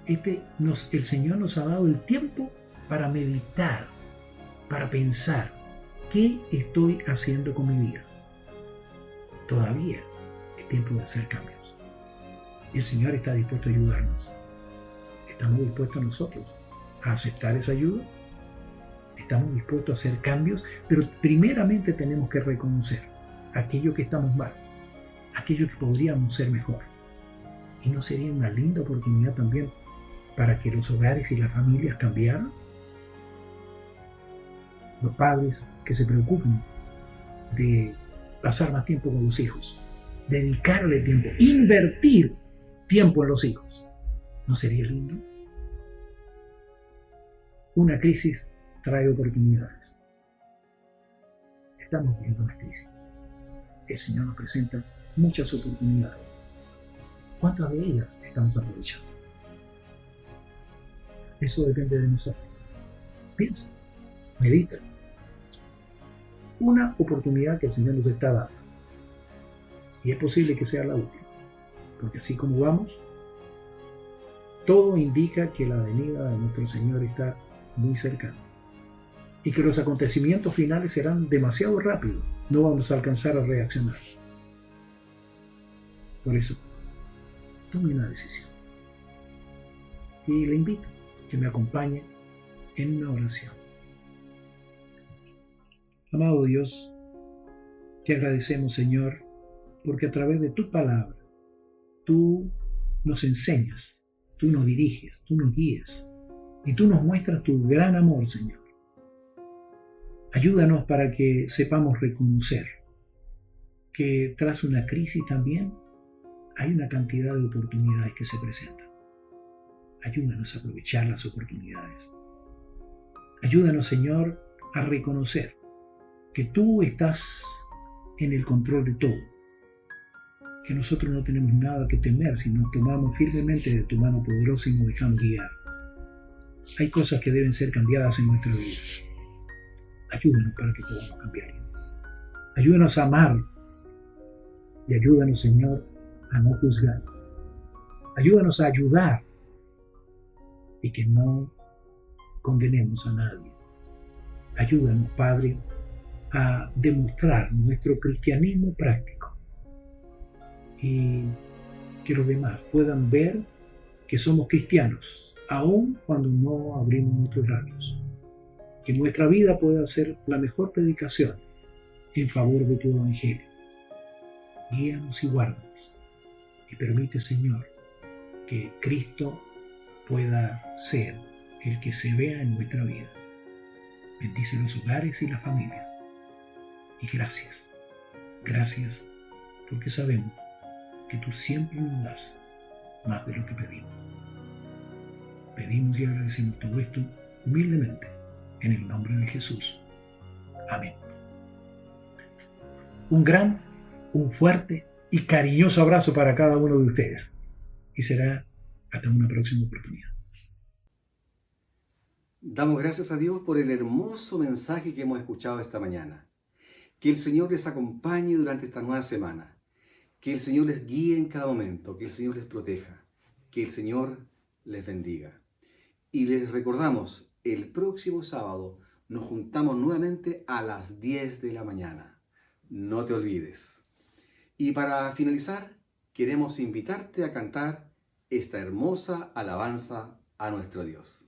El Señor nos ha dado el tiempo para meditar, para pensar, ¿qué estoy haciendo con mi vida? Todavía es tiempo de hacer cambios. El Señor está dispuesto a ayudarnos. ¿Estamos dispuestos nosotros a aceptar esa ayuda? Estamos dispuestos a hacer cambios, pero primeramente tenemos que reconocer aquello que estamos mal, aquello que podríamos ser mejor. ¿Y no sería una linda oportunidad también para que los hogares y las familias cambiaran? Los padres que se preocupen de pasar más tiempo con los hijos, dedicarle tiempo, invertir tiempo en los hijos. ¿No sería lindo? Una crisis trae oportunidades. Estamos viendo una crisis. El Señor nos presenta muchas oportunidades. ¿Cuántas de ellas estamos aprovechando? Eso depende de nosotros. Piensa, medita. Una oportunidad que el Señor nos está dando. Y es posible que sea la última. Porque así como vamos, todo indica que la venida de nuestro Señor está muy cercana. Y que los acontecimientos finales serán demasiado rápidos. No vamos a alcanzar a reaccionar. Por eso, tome una decisión. Y le invito a que me acompañe en una oración. Amado Dios, te agradecemos, Señor, porque a través de tu palabra, tú nos enseñas, tú nos diriges, tú nos guías y tú nos muestras tu gran amor, Señor. Ayúdanos para que sepamos reconocer que tras una crisis también hay una cantidad de oportunidades que se presentan. Ayúdanos a aprovechar las oportunidades. Ayúdanos, Señor, a reconocer que tú estás en el control de todo. Que nosotros no tenemos nada que temer si nos tomamos firmemente de tu mano poderosa y nos dejamos guiar. Hay cosas que deben ser cambiadas en nuestra vida. Ayúdanos para que podamos cambiarlo. Ayúdanos a amar y ayúdanos, Señor, a no juzgar. Ayúdanos a ayudar y que no condenemos a nadie. Ayúdanos, Padre, a demostrar nuestro cristianismo práctico y que los demás puedan ver que somos cristianos, aun cuando no abrimos nuestros labios. Que nuestra vida pueda ser la mejor predicación en favor de tu evangelio. Guíanos y guárdanos. Y permite, Señor, que Cristo pueda ser el que se vea en nuestra vida. Bendice los hogares y las familias. Y gracias, gracias, porque sabemos que tú siempre nos das más de lo que pedimos. Pedimos y agradecemos todo esto humildemente en el nombre de Jesús. Amén. Un fuerte y cariñoso abrazo para cada uno de ustedes. Y será hasta una próxima oportunidad. Damos gracias a Dios por el hermoso mensaje que hemos escuchado esta mañana. Que el Señor les acompañe durante esta nueva semana. Que el Señor les guíe en cada momento. Que el Señor les proteja. Que el Señor les bendiga. Y les recordamos, el próximo sábado nos juntamos nuevamente a las 10 de la mañana. No te olvides. Y para finalizar, queremos invitarte a cantar esta hermosa alabanza a nuestro Dios.